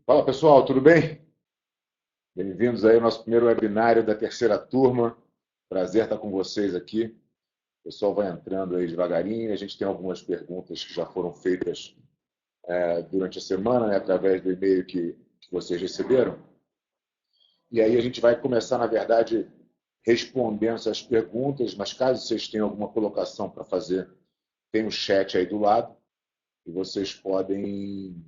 Fala pessoal, tudo bem? Bem-vindos aí ao nosso primeiro webinário da terceira turma. Prazer estar com vocês aqui. O pessoal vai entrando aí devagarinho. A gente tem algumas perguntas que já foram feitas durante a semana, né, através do e-mail que vocês receberam. E aí a gente vai começar, na verdade, respondendo essas perguntas, mas caso vocês tenham alguma colocação para fazer, tem o chat aí do lado e vocês podem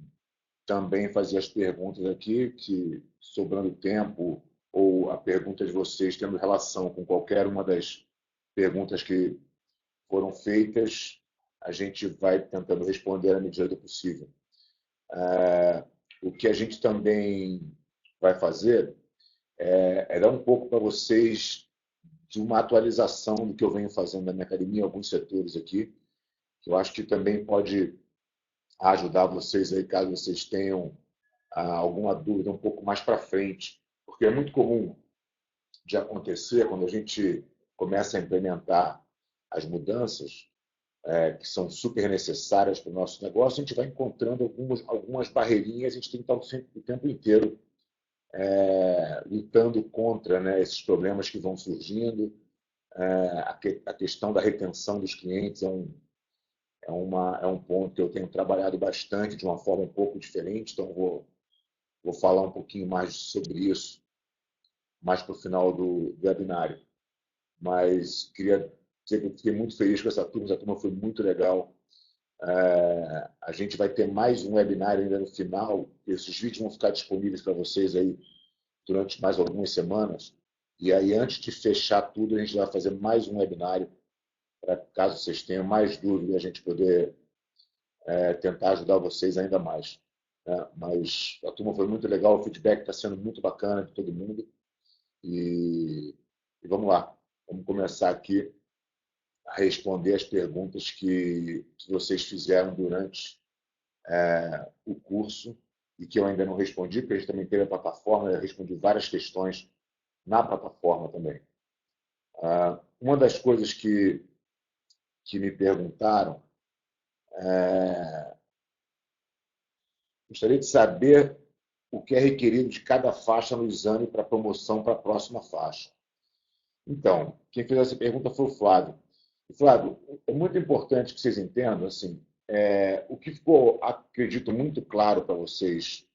também fazer as perguntas aqui, que sobrando tempo, ou a pergunta de vocês tendo relação com qualquer uma das perguntas que foram feitas, a gente vai tentando responder à medida do possível. O que a gente também vai fazer é dar um pouco para vocês de uma atualização do que eu venho fazendo na minha academia, em alguns setores aqui, que eu acho que também pode ajudar vocês aí, caso vocês tenham alguma dúvida um pouco mais para frente, porque é muito comum de acontecer quando a gente começa a implementar as mudanças que são super necessárias para o nosso negócio, a gente vai encontrando algumas barreirinhas, a gente tem que estar o tempo inteiro lutando contra, né, esses problemas que vão surgindo. A questão da retenção dos clientes é um ponto que eu tenho trabalhado bastante de uma forma um pouco diferente, então vou falar um pouquinho mais sobre isso mais para o final do webinário. Mas queria dizer que eu fiquei muito feliz com essa turma foi muito legal. A gente vai ter mais um webinário ainda no final, esses vídeos vão ficar disponíveis para vocês aí durante mais algumas semanas. E aí, antes de fechar tudo, a gente vai fazer mais um webinário, para caso vocês tenham mais dúvidas, a gente poder tentar ajudar vocês ainda mais. Mas a turma foi muito legal, o feedback está sendo muito bacana de todo mundo. E vamos lá, vamos começar aqui a responder as perguntas que vocês fizeram durante o curso e que eu ainda não respondi, porque a gente também teve a plataforma, eu respondi várias questões na plataforma também. Uma das coisas que me perguntaram, gostaria de saber o que é requerido de cada faixa no exame para promoção para a próxima faixa. Então, quem fez essa pergunta foi o Flávio. Flávio, é muito importante que vocês entendam, assim, o que ficou, acredito, muito claro para vocês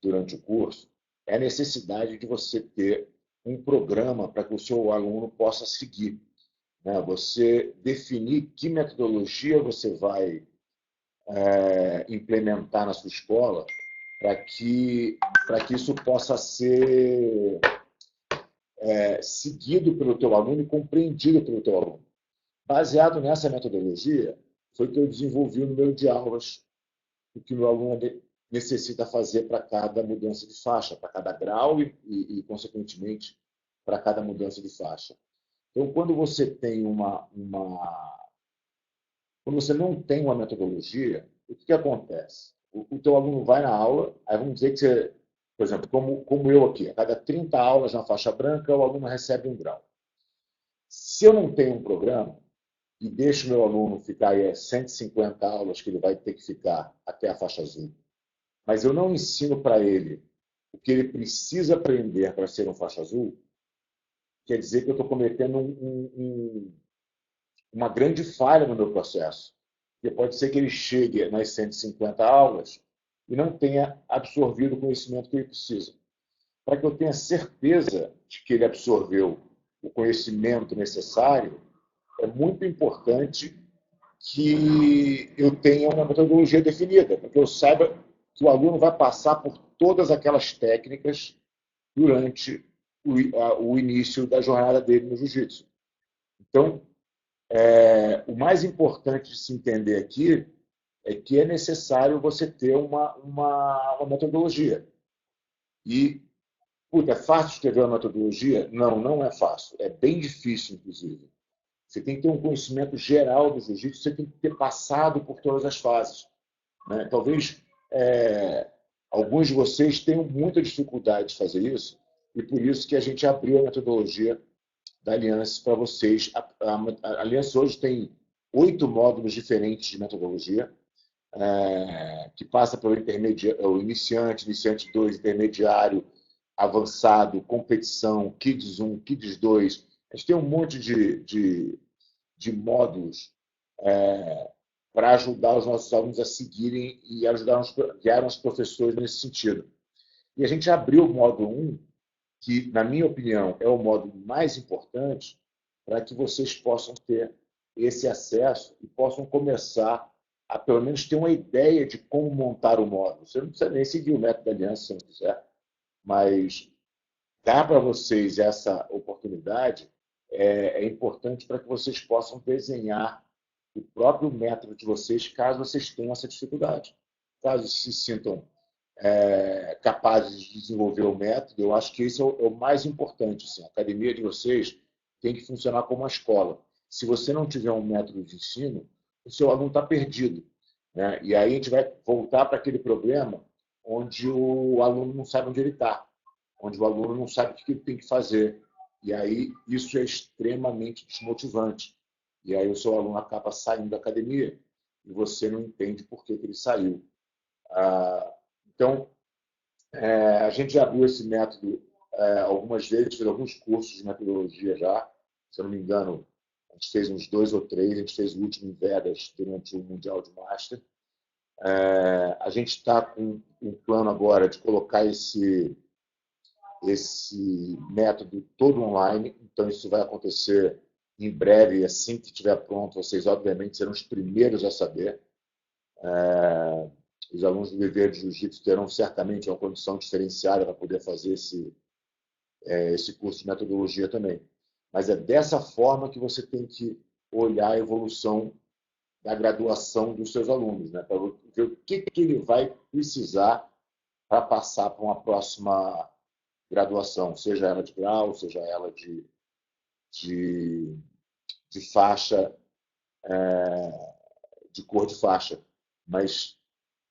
durante o curso é a necessidade de você ter um programa para que o seu aluno possa seguir, né? Você definir que metodologia você vai implementar na sua escola para que isso possa ser seguido pelo teu aluno e compreendido pelo teu aluno. Baseado nessa metodologia, foi que eu desenvolvi o número de aulas o que o meu aluno necessita fazer para cada mudança de faixa, para cada grau consequentemente, para cada mudança de faixa. Então, quando você tem quando você não tem uma metodologia, o que acontece? O teu aluno vai na aula, aí vamos dizer que você, por exemplo, como eu aqui, a cada 30 aulas na faixa branca, o aluno recebe um grau. Se eu não tenho um programa, e deixo o meu aluno ficar aí 150 aulas que ele vai ter que ficar até a faixa azul, mas eu não ensino para ele o que ele precisa aprender para ser um faixa azul, quer dizer que eu estou cometendo uma grande falha no meu processo. Porque pode ser que ele chegue nas 150 aulas e não tenha absorvido o conhecimento que ele precisa. Para que eu tenha certeza de que ele absorveu o conhecimento necessário, é muito importante que eu tenha uma metodologia definida, para que eu saiba que o aluno vai passar por todas aquelas técnicas durante o início da jornada dele no jiu-jitsu. Então, o mais importante de se entender aqui é que é necessário você ter uma metodologia. E, puta, é fácil escrever uma metodologia? Não, não é fácil. É bem difícil, inclusive. Você tem que ter um conhecimento geral do jiu-jitsu, você tem que ter passado por todas as fases. Né? Talvez alguns de vocês tenham muita dificuldade de fazer isso, e por isso que a gente abriu a metodologia da Aliança para vocês. A Aliança hoje tem 8 módulos diferentes de metodologia. que passa pelo o iniciante, iniciante 2, intermediário, avançado, competição, Kids 1, Kids 2. A gente tem um monte de módulos para ajudar os nossos alunos a seguirem e ajudar guiar os professores nesse sentido. E a gente abriu o módulo 1, que, na minha opinião, é o módulo mais importante para que vocês possam ter esse acesso e possam começar a, pelo menos, ter uma ideia de como montar o módulo. Você não precisa nem seguir o método da aliança, se não quiser, mas dar para vocês essa oportunidade é importante para que vocês possam desenhar o próprio método de vocês, caso vocês tenham essa dificuldade. Caso se sintam capazes de desenvolver o método, eu acho que esse é o mais importante. Assim, a academia de vocês tem que funcionar como uma escola. Se você não tiver um método de ensino, o seu aluno está perdido. Né? E aí a gente vai voltar para aquele problema onde o aluno não sabe onde ele está, onde o aluno não sabe o que ele tem que fazer. E aí isso é extremamente desmotivante. E aí o seu aluno acaba saindo da academia e você não entende por que ele saiu. Então, a gente já abriu esse método algumas vezes, fez alguns cursos de metodologia já. Se eu não me engano, a gente fez uns 2 ou 3, a gente fez o último em Vegas durante o Mundial de Master. A gente está com um plano agora de colocar esse método todo online, então isso vai acontecer em breve, e assim que estiver pronto, vocês obviamente serão os primeiros a saber. Os alunos do Viver de Jiu-Jitsu terão certamente uma condição diferenciada para poder fazer esse curso de metodologia também. Mas é dessa forma que você tem que olhar a evolução da graduação dos seus alunos, né? Para ver o que ele vai precisar para passar para uma próxima graduação, seja ela de grau, seja ela de faixa, de cor de faixa. Mas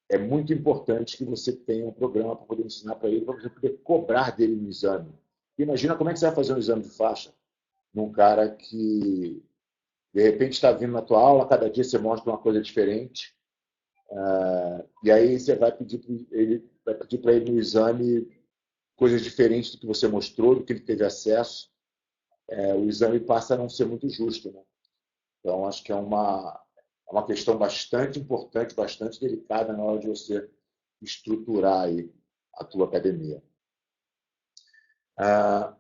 é muito importante que você tenha um programa para poder ensinar para ele, para você poder cobrar dele no exame. Imagina como é que você vai fazer um exame de faixa num cara que, de repente, está vindo na tua aula, cada dia você mostra uma coisa diferente, e aí você vai pedir para ele no exame coisas diferentes do que você mostrou, do que ele teve acesso. O exame passa a não ser muito justo. Né? Então, acho que é uma questão bastante importante, bastante delicada na hora de você estruturar aí a tua academia.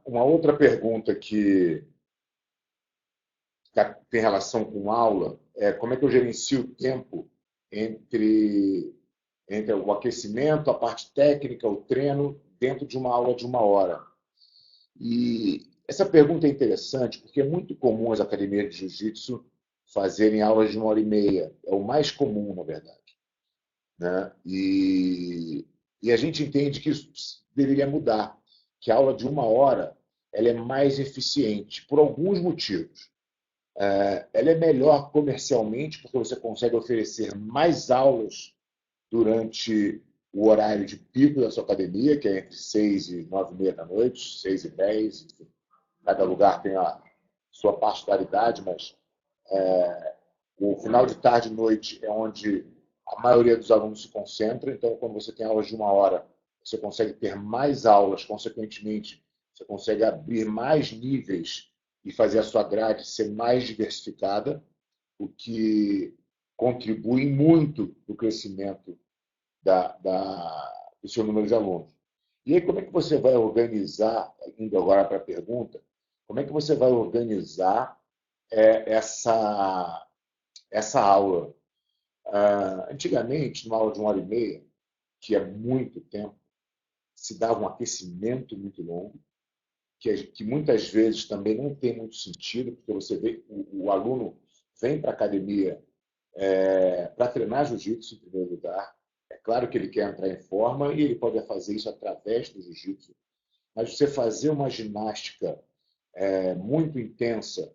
Uma outra pergunta que tem relação com aula é como é que eu gerencio o tempo entre o aquecimento, a parte técnica, o treino, dentro de uma aula de 1 hora. E essa pergunta é interessante porque é muito comum as academias de jiu-jitsu fazerem aulas de 1 hora e meia. É o mais comum, na verdade. Né? E a gente entende que isso deveria mudar, que a aula de 1 hora ela é mais eficiente, por alguns motivos. Ela é melhor comercialmente, porque você consegue oferecer mais aulas durante o horário de pico da sua academia, que é entre 6 e 9h30 da noite, 6 e 10. Enfim. Cada lugar tem a sua particularidade, mas o final de tarde e noite é onde a maioria dos alunos se concentra. Então, quando você tem aulas de 1 hora, você consegue ter mais aulas, consequentemente, você consegue abrir mais níveis e fazer a sua grade ser mais diversificada, o que contribui muito para o crescimento do seu número de alunos. E aí, como é que você vai organizar, indo agora para a pergunta, como é que você vai organizar essa aula? Antigamente, numa aula de 1 hora e meia, que é muito tempo, se dava um aquecimento muito longo, que muitas vezes também não tem muito sentido, porque você vê o aluno vem para a academia para treinar jiu-jitsu em primeiro lugar. É claro que ele quer entrar em forma e ele pode fazer isso através do jiu-jitsu, mas você fazer uma ginástica muito intensa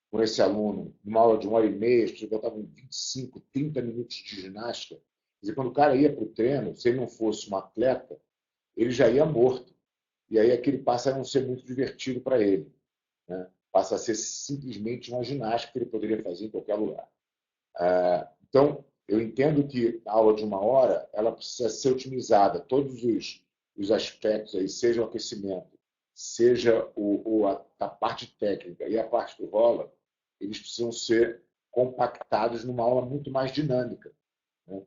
com esse aluno, numa aula de 1 hora e meia, as pessoas botavam 25, 30 minutos de ginástica. Quer dizer, quando o cara ia para o treino, se ele não fosse um atleta, ele já ia morto. E aí aquele passa a não ser muito divertido para ele. Né? Passa a ser simplesmente uma ginástica que ele poderia fazer em qualquer lugar. Então, Eu entendo que a aula de 1 hora ela precisa ser otimizada. Todos os aspectos, aí, seja o aquecimento, seja a parte técnica e a parte do rola, eles precisam ser compactados numa aula muito mais dinâmica, né?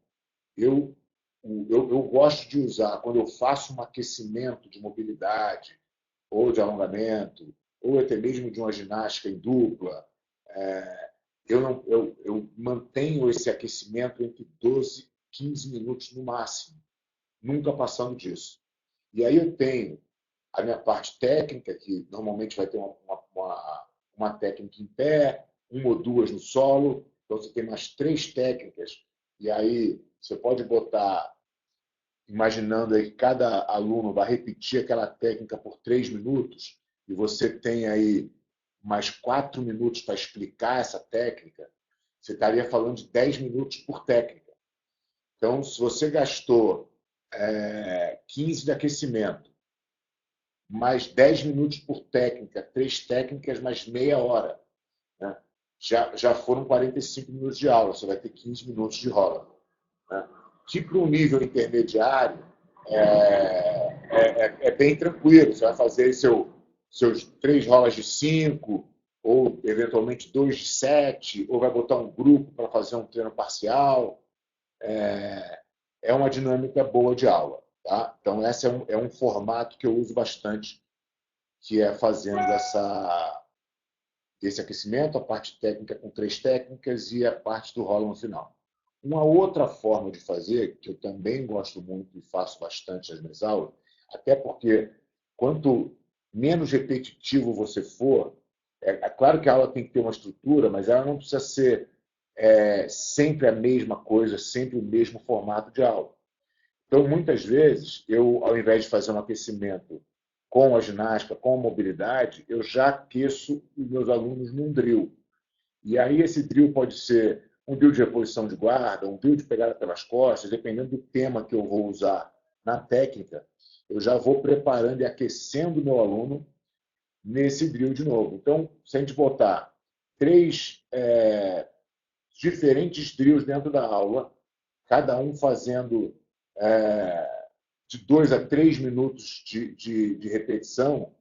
Eu, eu gosto de usar, quando eu faço um aquecimento de mobilidade, ou de alongamento, ou até mesmo de uma ginástica em dupla, eu mantenho esse aquecimento entre 12 e 15 minutos no máximo, nunca passando disso. E aí eu tenho a minha parte técnica, que normalmente vai ter uma técnica em pé, 1 ou 2 no solo, então você tem mais 3 técnicas, e aí você pode botar, imaginando aí que cada aluno vai repetir aquela técnica por 3 minutos, e você tem aí mais 4 minutos para explicar essa técnica, você estaria falando de 10 minutos por técnica. Então, se você gastou 15 de aquecimento, mais 10 minutos por técnica, 3 técnicas, mais meia hora, né? Já foram 45 minutos de aula, você vai ter 15 minutos de rola, né? Que para um nível intermediário é bem tranquilo. Você vai fazer seus 3 rolas de 5, ou eventualmente 2 de 7, ou vai botar um grupo para fazer um treino parcial. É uma dinâmica boa de aula. Tá? Então, esse é um formato que eu uso bastante, que é fazendo esse aquecimento, a parte técnica com 3 técnicas e a parte do rola no final. Uma outra forma de fazer, que eu também gosto muito e faço bastante nas minhas aulas, até porque quanto menos repetitivo você for, é claro que a aula tem que ter uma estrutura, mas ela não precisa ser sempre a mesma coisa, sempre o mesmo formato de aula. Então, muitas vezes, eu, ao invés de fazer um aquecimento com a ginástica, com a mobilidade, eu já aqueço os meus alunos num drill. E aí esse drill pode ser um drill de reposição de guarda, um drill de pegada pelas costas, dependendo do tema que eu vou usar na técnica, eu já vou preparando e aquecendo o meu aluno nesse drill de novo. Então, se a gente botar 3 diferentes drills dentro da aula, cada um fazendo de 2 a 3 minutos de repetição,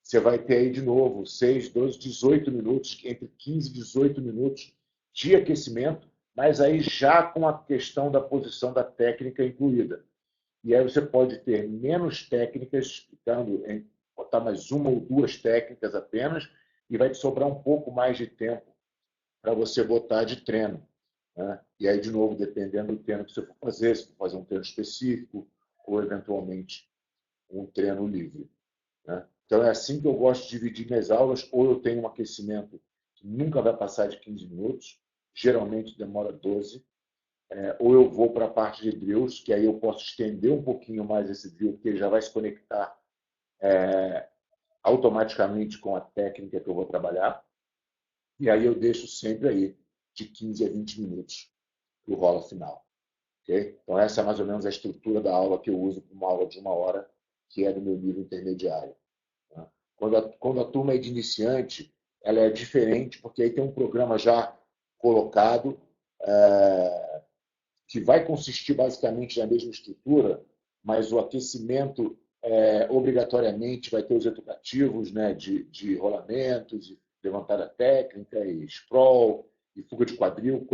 você vai ter aí de novo 6, 12, 18 minutos, entre 15 e 18 minutos de aquecimento, mas aí já com a questão da posição da técnica incluída. E aí você pode ter menos técnicas, botar mais 1 ou 2 técnicas apenas, e vai te sobrar um pouco mais de tempo para você botar de treino, né? E aí, de novo, dependendo do treino que você for fazer, se for fazer um treino específico ou, eventualmente, um treino livre, né? Então, é assim que eu gosto de dividir minhas aulas. Ou eu tenho um aquecimento que nunca vai passar de 15 minutos, geralmente demora 12, ou eu vou para a parte de drills, que aí eu posso estender um pouquinho mais esse drill, porque ele já vai se conectar automaticamente com a técnica que eu vou trabalhar. E aí eu deixo sempre aí de 15 a 20 minutos para o rola final. Okay? Então, essa é mais ou menos a estrutura da aula que eu uso para uma aula de 1 hora, que é do meu nível intermediário. Tá? Quando a turma é de iniciante, ela é diferente, porque aí tem um programa já colocado, que vai consistir basicamente na mesma estrutura, mas o aquecimento obrigatoriamente vai ter os educativos, né, de rolamentos, levantada técnica, e sprawl, e fuga de quadril,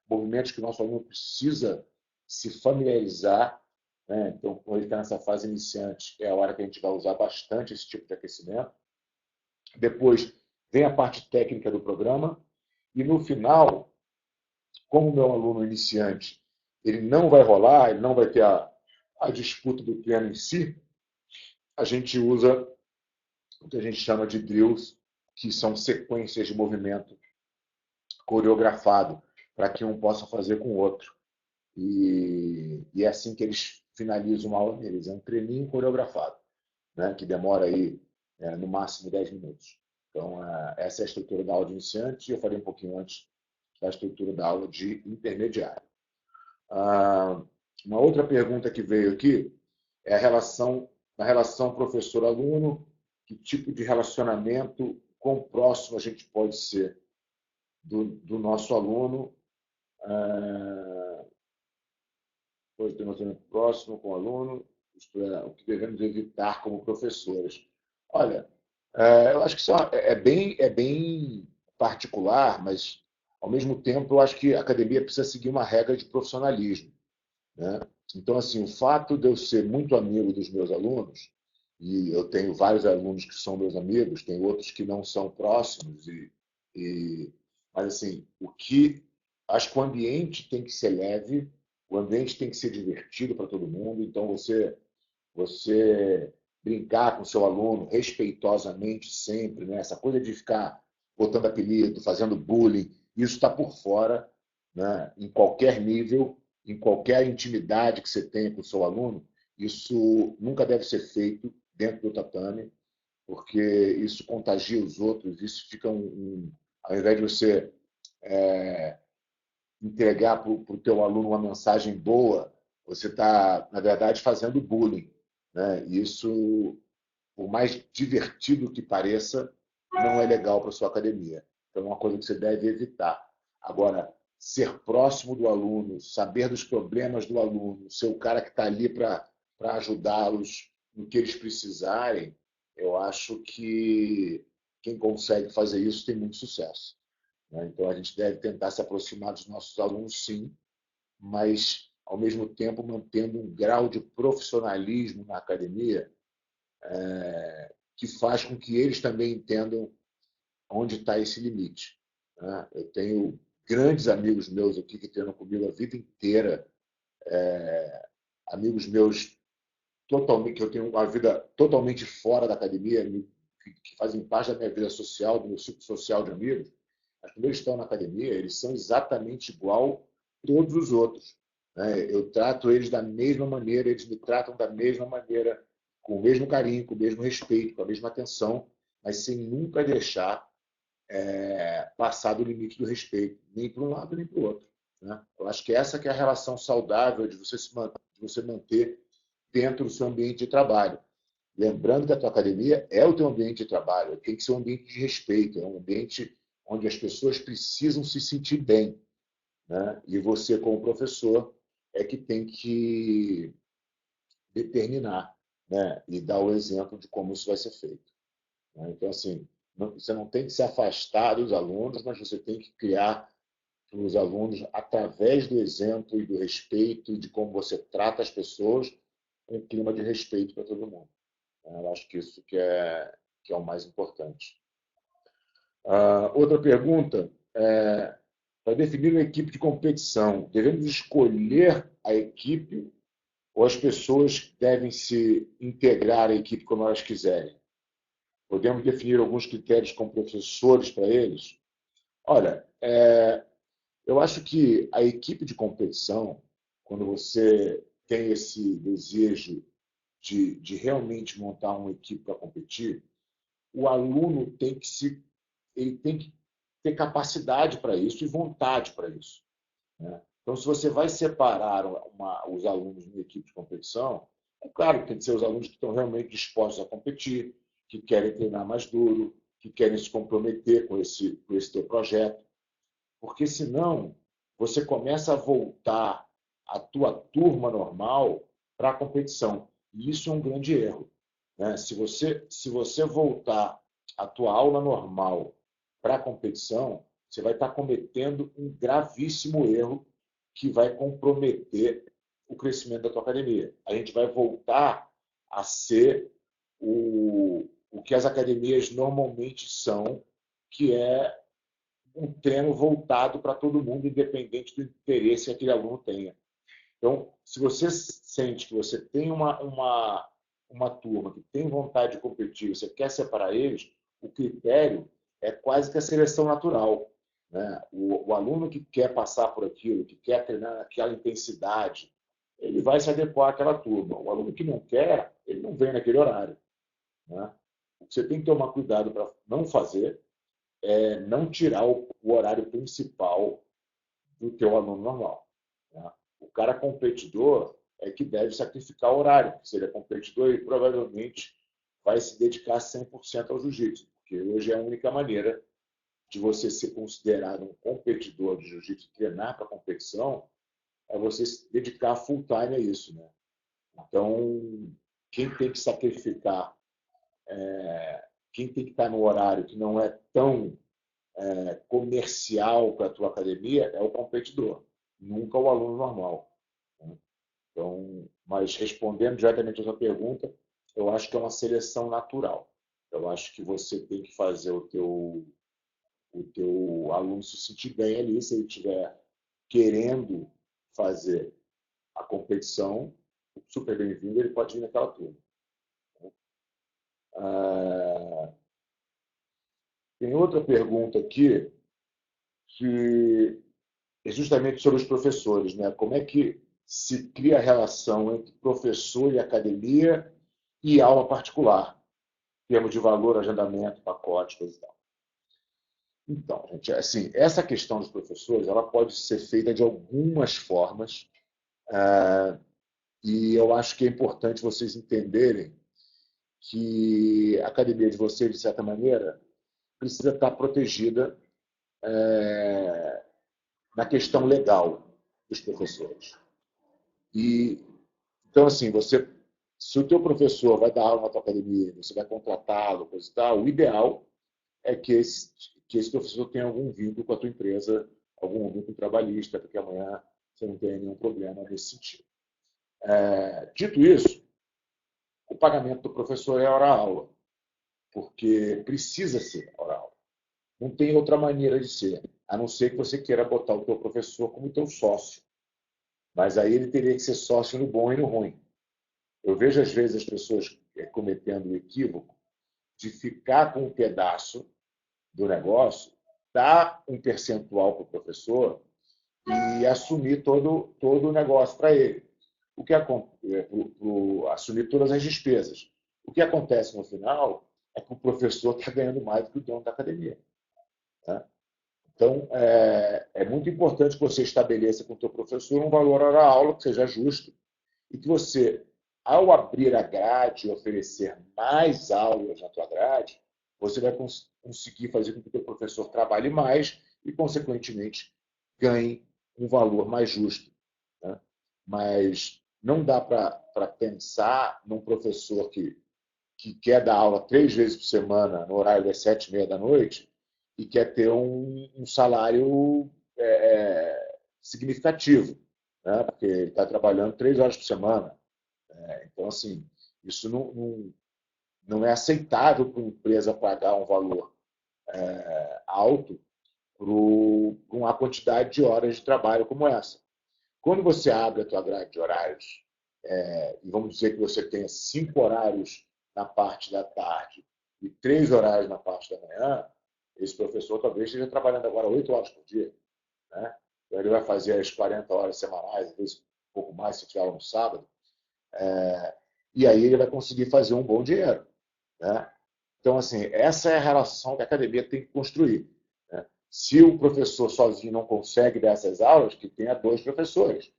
movimentos que o nosso aluno precisa se familiarizar, né? Então, quando ele está nessa fase iniciante, é a hora que a gente vai usar bastante esse tipo de aquecimento. Depois vem a parte técnica do programa, e no final, como o meu aluno iniciante ele não vai rolar, ele não vai ter a disputa do treino em si, a gente usa o que a gente chama de drills, que são sequências de movimento coreografado, para que um possa fazer com o outro. E é assim que eles finalizam uma aula deles. É um treininho coreografado, né, que demora aí, no máximo 10 minutos. Então, essa é a estrutura da aula de iniciante, e eu falei um pouquinho antes da estrutura da aula de intermediário. Uma outra pergunta que veio aqui é a relação professor-aluno. Que tipo de relacionamento, quão próximo a gente pode ser do nosso aluno depois do relacionamento próximo com o aluno, isto é, o que devemos evitar como professores. Olha, eu acho que isso é bem particular, mas, ao mesmo tempo, eu acho que a academia precisa seguir uma regra de profissionalismo, né? Então, assim, o fato de eu ser muito amigo dos meus alunos, e eu tenho vários alunos que são meus amigos, tem outros que não são próximos, mas, assim, acho que o ambiente tem que ser leve, o ambiente tem que ser divertido para todo mundo, então você brincar com seu aluno respeitosamente sempre, né? Essa coisa de ficar botando apelido, fazendo bullying, isso está por fora, né? Em qualquer nível, em qualquer intimidade que você tenha com o seu aluno, isso nunca deve ser feito dentro do tatame, porque isso contagia os outros, isso fica ao invés de você entregar para o teu aluno uma mensagem boa, você está, na verdade, fazendo bullying, né? E isso, por mais divertido que pareça, não é legal para a sua academia. Então, é uma coisa que você deve evitar. Agora, ser próximo do aluno, saber dos problemas do aluno, ser o cara que está ali para ajudá-los no que eles precisarem, eu acho que quem consegue fazer isso tem muito sucesso, né? Então, a gente deve tentar se aproximar dos nossos alunos, sim, mas, ao mesmo tempo, mantendo um grau de profissionalismo na academia que faz com que eles também entendam onde está esse limite, né? Eu tenho grandes amigos meus aqui que treinam comigo a vida inteira, amigos meus totalmente, que eu tenho uma vida totalmente fora da academia, que fazem parte da minha vida social, do meu ciclo social de amigos, mas quando eles estão na academia, eles são exatamente igual a todos os outros, né? Eu trato eles da mesma maneira, eles me tratam da mesma maneira, com o mesmo carinho, com o mesmo respeito, com a mesma atenção, mas sem nunca deixar passar do limite do respeito, nem para um lado nem para o outro, né? Eu acho que essa que é a relação saudável de você manter dentro do seu ambiente de trabalho. Lembrando que a tua academia é o teu ambiente de trabalho, tem que ser um ambiente de respeito, é um ambiente onde as pessoas precisam se sentir bem, né? E você, como professor, é que tem que determinar, né? E dar o exemplo de como isso vai ser feito, né? Então, assim, você não tem que se afastar dos alunos, mas você tem que criar para os alunos, através do exemplo e do respeito e de como você trata as pessoas, um clima de respeito para todo mundo. Eu acho que isso que é o mais importante. Outra pergunta é, para definir uma equipe de competição, devemos escolher a equipe ou as pessoas devem se integrar à equipe como elas quiserem? Podemos definir alguns critérios como professores para eles? Olha, eu acho que a equipe de competição, quando você tem esse desejo de realmente montar uma equipe para competir, o aluno ele tem que ter capacidade para isso e vontade para isso, né? Então, se você vai separar os alunos de uma equipe de competição, é claro que tem que ser os alunos que estão realmente dispostos a competir, que querem treinar mais duro, que querem se comprometer com esse teu projeto, porque senão você começa a voltar a tua turma normal para a competição. E isso é um grande erro, né? Se você voltar a tua aula normal para a competição, você vai estar cometendo um gravíssimo erro que vai comprometer o crescimento da tua academia. A gente vai voltar a ser o que as academias normalmente são, que é um treino voltado para todo mundo, independente do interesse que aquele aluno tenha. Então, se você sente que você tem uma turma que tem vontade de competir, você quer separar eles, o critério é quase que a seleção natural, né? O aluno que quer passar por aquilo, que quer treinar naquela intensidade, ele vai se adequar àquela turma. O aluno que não quer, ele não vem naquele horário, né? O que você tem que tomar cuidado para não fazer é não tirar o horário principal do teu aluno normal, né? O cara competidor é que deve sacrificar o horário, porque se ele é competidor, ele provavelmente vai se dedicar 100% ao jiu-jitsu, porque hoje é a única maneira de você ser considerado um competidor de jiu-jitsu, treinar para competição, é você se dedicar full time a isso, né? Então, quem tem que sacrificar, quem tem que estar no horário que não é tão comercial para a tua academia é o competidor, nunca o aluno normal, né? Então, mas respondendo diretamente a sua pergunta, eu acho que é uma seleção natural. Eu acho que você tem que fazer o teu aluno se sentir bem ali, se ele estiver querendo fazer a competição, super bem-vindo, ele pode vir naquela turma. Ah, tem outra pergunta aqui que é justamente sobre os professores, né? Como é que se cria a relação entre professor e academia e aula particular, em termos de valor, agendamento, pacote, coisa e tal. Então, gente, assim, essa questão dos professores, ela pode ser feita de algumas formas, e eu acho que é importante vocês entenderem que a academia de vocês, de certa maneira, precisa estar protegida na questão legal dos professores. E então, assim, se o teu professor vai dar aula na tua academia, você vai contratá-lo, coisa e tal, o ideal é que esse professor tenha algum vínculo com a tua empresa, algum vínculo trabalhista, porque amanhã você não tenha nenhum problema nesse sentido. Dito isso, o pagamento do professor é hora-aula, porque precisa ser hora-aula. Não tem outra maneira de ser, a não ser que você queira botar o teu professor como teu sócio. Mas aí ele teria que ser sócio no bom e no ruim. Eu vejo, às vezes, as pessoas cometendo o equívoco de ficar com um pedaço do negócio, dar um percentual para o professor e assumir todo o negócio para ele. Assumir todas as despesas. O que acontece no final é que o professor está ganhando mais do que o dono da academia, né? Então, é muito importante que você estabeleça com o teu professor um valor hora-aula que seja justo e que você, ao abrir a grade e oferecer mais aulas na tua grade, você vai conseguir fazer com que o teu professor trabalhe mais e, consequentemente, ganhe um valor mais justo, né? Mas não dá para pensar num professor que quer dar aula 3 vezes por semana, no horário das 7h30 da noite, e quer ter um salário significativo, né? Porque ele está trabalhando 3 horas por semana. Então, assim, isso não é aceitável para uma empresa pagar um valor alto para uma quantidade de horas de trabalho como essa. Quando você abre a tua grade de horários, e vamos dizer que você tenha 5 horários na parte da tarde e 3 horários na parte da manhã, esse professor talvez esteja trabalhando agora 8 horas por dia, né? Então, ele vai fazer as 40 horas semanais, às vezes um pouco mais se tiver aula no sábado, e aí ele vai conseguir fazer um bom dinheiro, né? Então, assim, essa é a relação que a academia tem que construir, né? Se o professor sozinho não consegue dar essas aulas, que tenha 2 professores,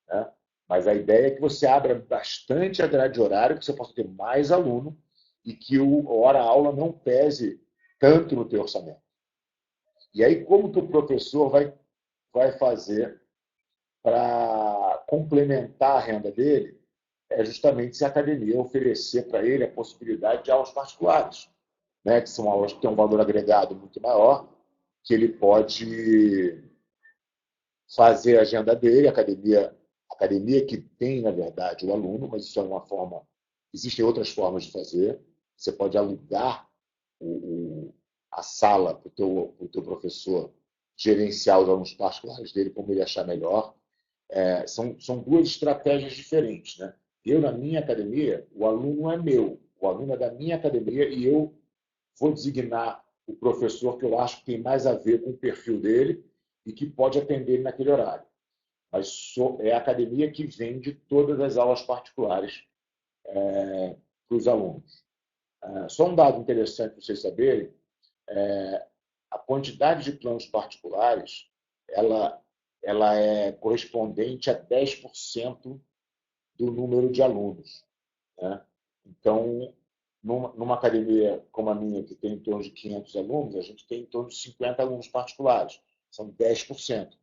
né? Mas a ideia é que você abra bastante a grade de horário, que você possa ter mais aluno e que o hora-aula não pese tanto no teu orçamento. E aí, como que o professor vai fazer para complementar a renda dele? É justamente se a academia oferecer para ele a possibilidade de aulas particulares, né? Que são aulas que têm um valor agregado muito maior, que ele pode fazer a agenda dele, a academia que tem, na verdade, o aluno, mas isso é uma forma. Existem outras formas de fazer. Você pode alugar a sala para o teu professor gerenciar os alunos particulares dele como ele achar melhor. São 2 estratégias diferentes, né? Eu, na minha academia, o aluno é meu, o aluno é da minha academia e eu vou designar o professor que eu acho que tem mais a ver com o perfil dele e que pode atender ele naquele horário. Mas é a academia que vende todas as aulas particulares para os alunos. Só um dado interessante para vocês saberem, a quantidade de planos particulares ela é correspondente a 10% do número de alunos, né? Então, numa academia como a minha, que tem em torno de 500 alunos, a gente tem em torno de 50 alunos particulares. São 10%.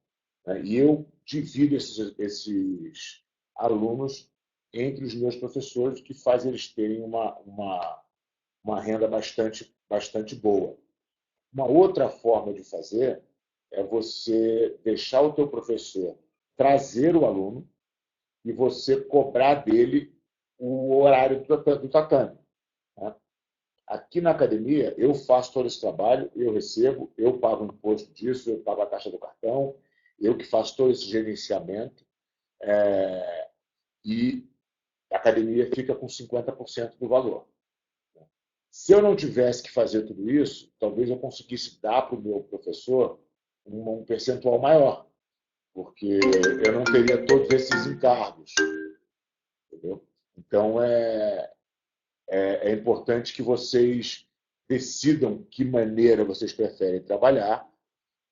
né? E eu divido esses alunos entre os meus professores, que faz eles terem uma renda bastante boa. Uma outra forma de fazer é você deixar o teu professor trazer o aluno e você cobrar dele o horário do tatame, né? Aqui na academia, eu faço todo esse trabalho, eu recebo, eu pago o imposto disso, eu pago a taxa do cartão, eu que faço todo esse gerenciamento, e a academia fica com 50% do valor. Se eu não tivesse que fazer tudo isso, talvez eu conseguisse dar para o meu professor um percentual maior, porque eu não teria todos esses encargos. Entendeu? Então, é importante que vocês decidam que maneira vocês preferem trabalhar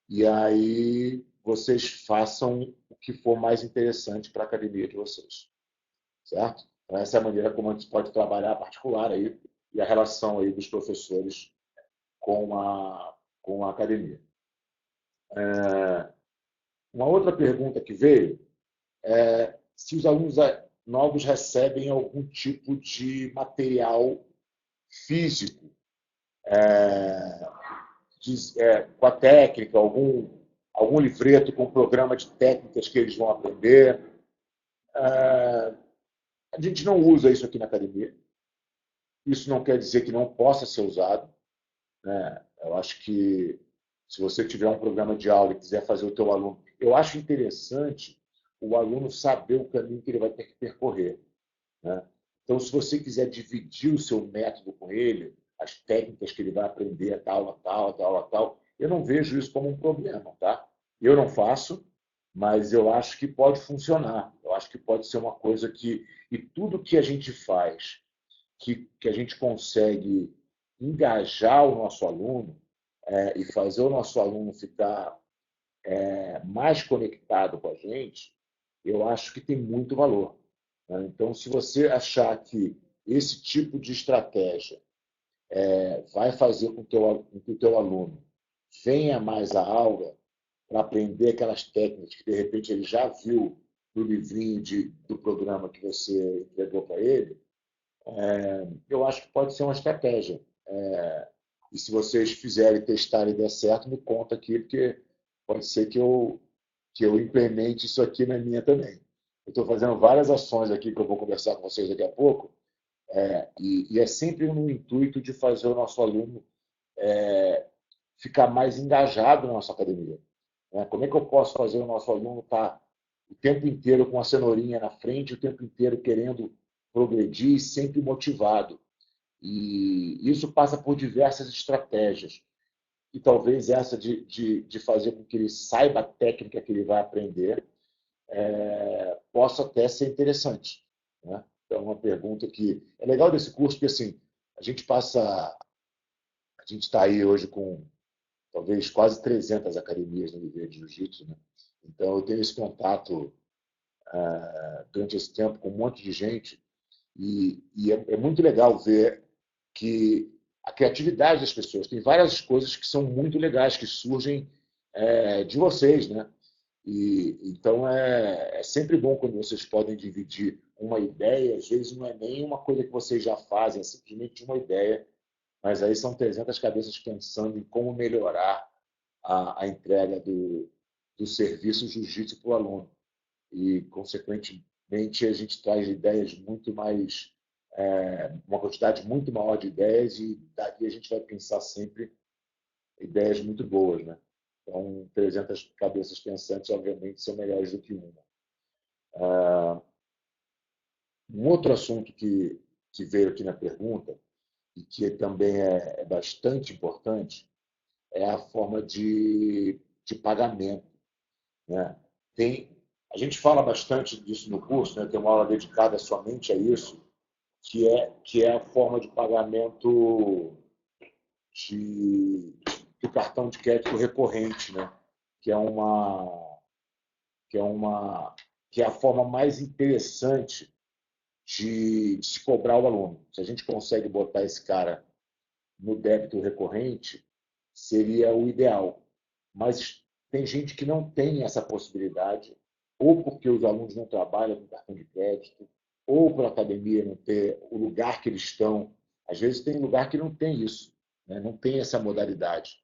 e aí vocês façam o que for mais interessante para a academia de vocês. Certo? Então, essa é a maneira como a gente pode trabalhar particular aí e a relação aí dos professores com a academia. Uma outra pergunta que veio é se os alunos novos recebem algum tipo de material físico com a técnica, algum livreto com programa de técnicas que eles vão aprender. A gente não usa isso aqui na academia. Isso não quer dizer que não possa ser usado, né? Eu acho que se você tiver um programa de aula e quiser fazer o teu aluno, eu acho interessante o aluno saber o caminho que ele vai ter que percorrer, né? Então, se você quiser dividir o seu método com ele, as técnicas que ele vai aprender, tal, tal, tal, tal, eu não vejo isso como um problema, tá? Eu não faço, mas eu acho que pode funcionar. Eu acho que pode ser uma coisa que... E tudo que a gente faz, que a gente consegue engajar o nosso aluno e fazer o nosso aluno ficar mais conectado com a gente, eu acho que tem muito valor, né? Então, se você achar que esse tipo de estratégia vai fazer com que o teu aluno venha mais à aula para aprender aquelas técnicas que, de repente, ele já viu no livrinho do programa que você entregou para ele, eu acho que pode ser uma estratégia. E se vocês fizerem, testarem e der certo, me conta aqui, porque pode ser que eu implemente isso aqui na minha também. Eu estou fazendo várias ações aqui que eu vou conversar com vocês daqui a pouco, e é sempre no intuito de fazer o nosso aluno ficar mais engajado na nossa academia, né? Como é que eu posso fazer o nosso aluno estar o tempo inteiro com a cenourinha na frente, o tempo inteiro querendo progredir e sempre motivado? E isso passa por diversas estratégias. E talvez essa de fazer com que ele saiba a técnica que ele vai aprender possa até ser interessante, né? Então, uma pergunta que é legal desse curso, porque assim, a gente passa, a gente está aí hoje com talvez quase 300 academias no nível de jiu-jitsu, né? Então, eu tenho esse contato durante esse tempo com um monte de gente e é muito legal ver que a criatividade das pessoas, tem várias coisas que são muito legais, que surgem de vocês, né? Então, é sempre bom quando vocês podem dividir uma ideia, às vezes não é nem uma coisa que vocês já fazem, é simplesmente uma ideia, mas aí são 300 cabeças pensando em como melhorar a entrega do serviço jiu-jitsu para o aluno. E, consequentemente, a gente traz ideias muito mais, uma quantidade muito maior de ideias e daqui a gente vai pensar sempre ideias muito boas, né? Então, 300 cabeças pensantes, obviamente, são melhores do que uma. Um outro assunto que veio aqui na pergunta, e que também é bastante importante, é a forma de pagamento, né? A gente fala bastante disso no curso, né? Tem uma aula dedicada somente a isso, que é a forma de pagamento de, do cartão de crédito recorrente, né? Que é uma que é uma que é a forma mais interessante de se cobrar o aluno. Se a gente consegue botar esse cara no débito recorrente, seria o ideal. Mas tem gente que não tem essa possibilidade, ou porque os alunos não trabalham com cartão de crédito, ou para a academia não ter o lugar que eles estão. Às vezes tem lugar que não tem isso, né? Não tem essa modalidade.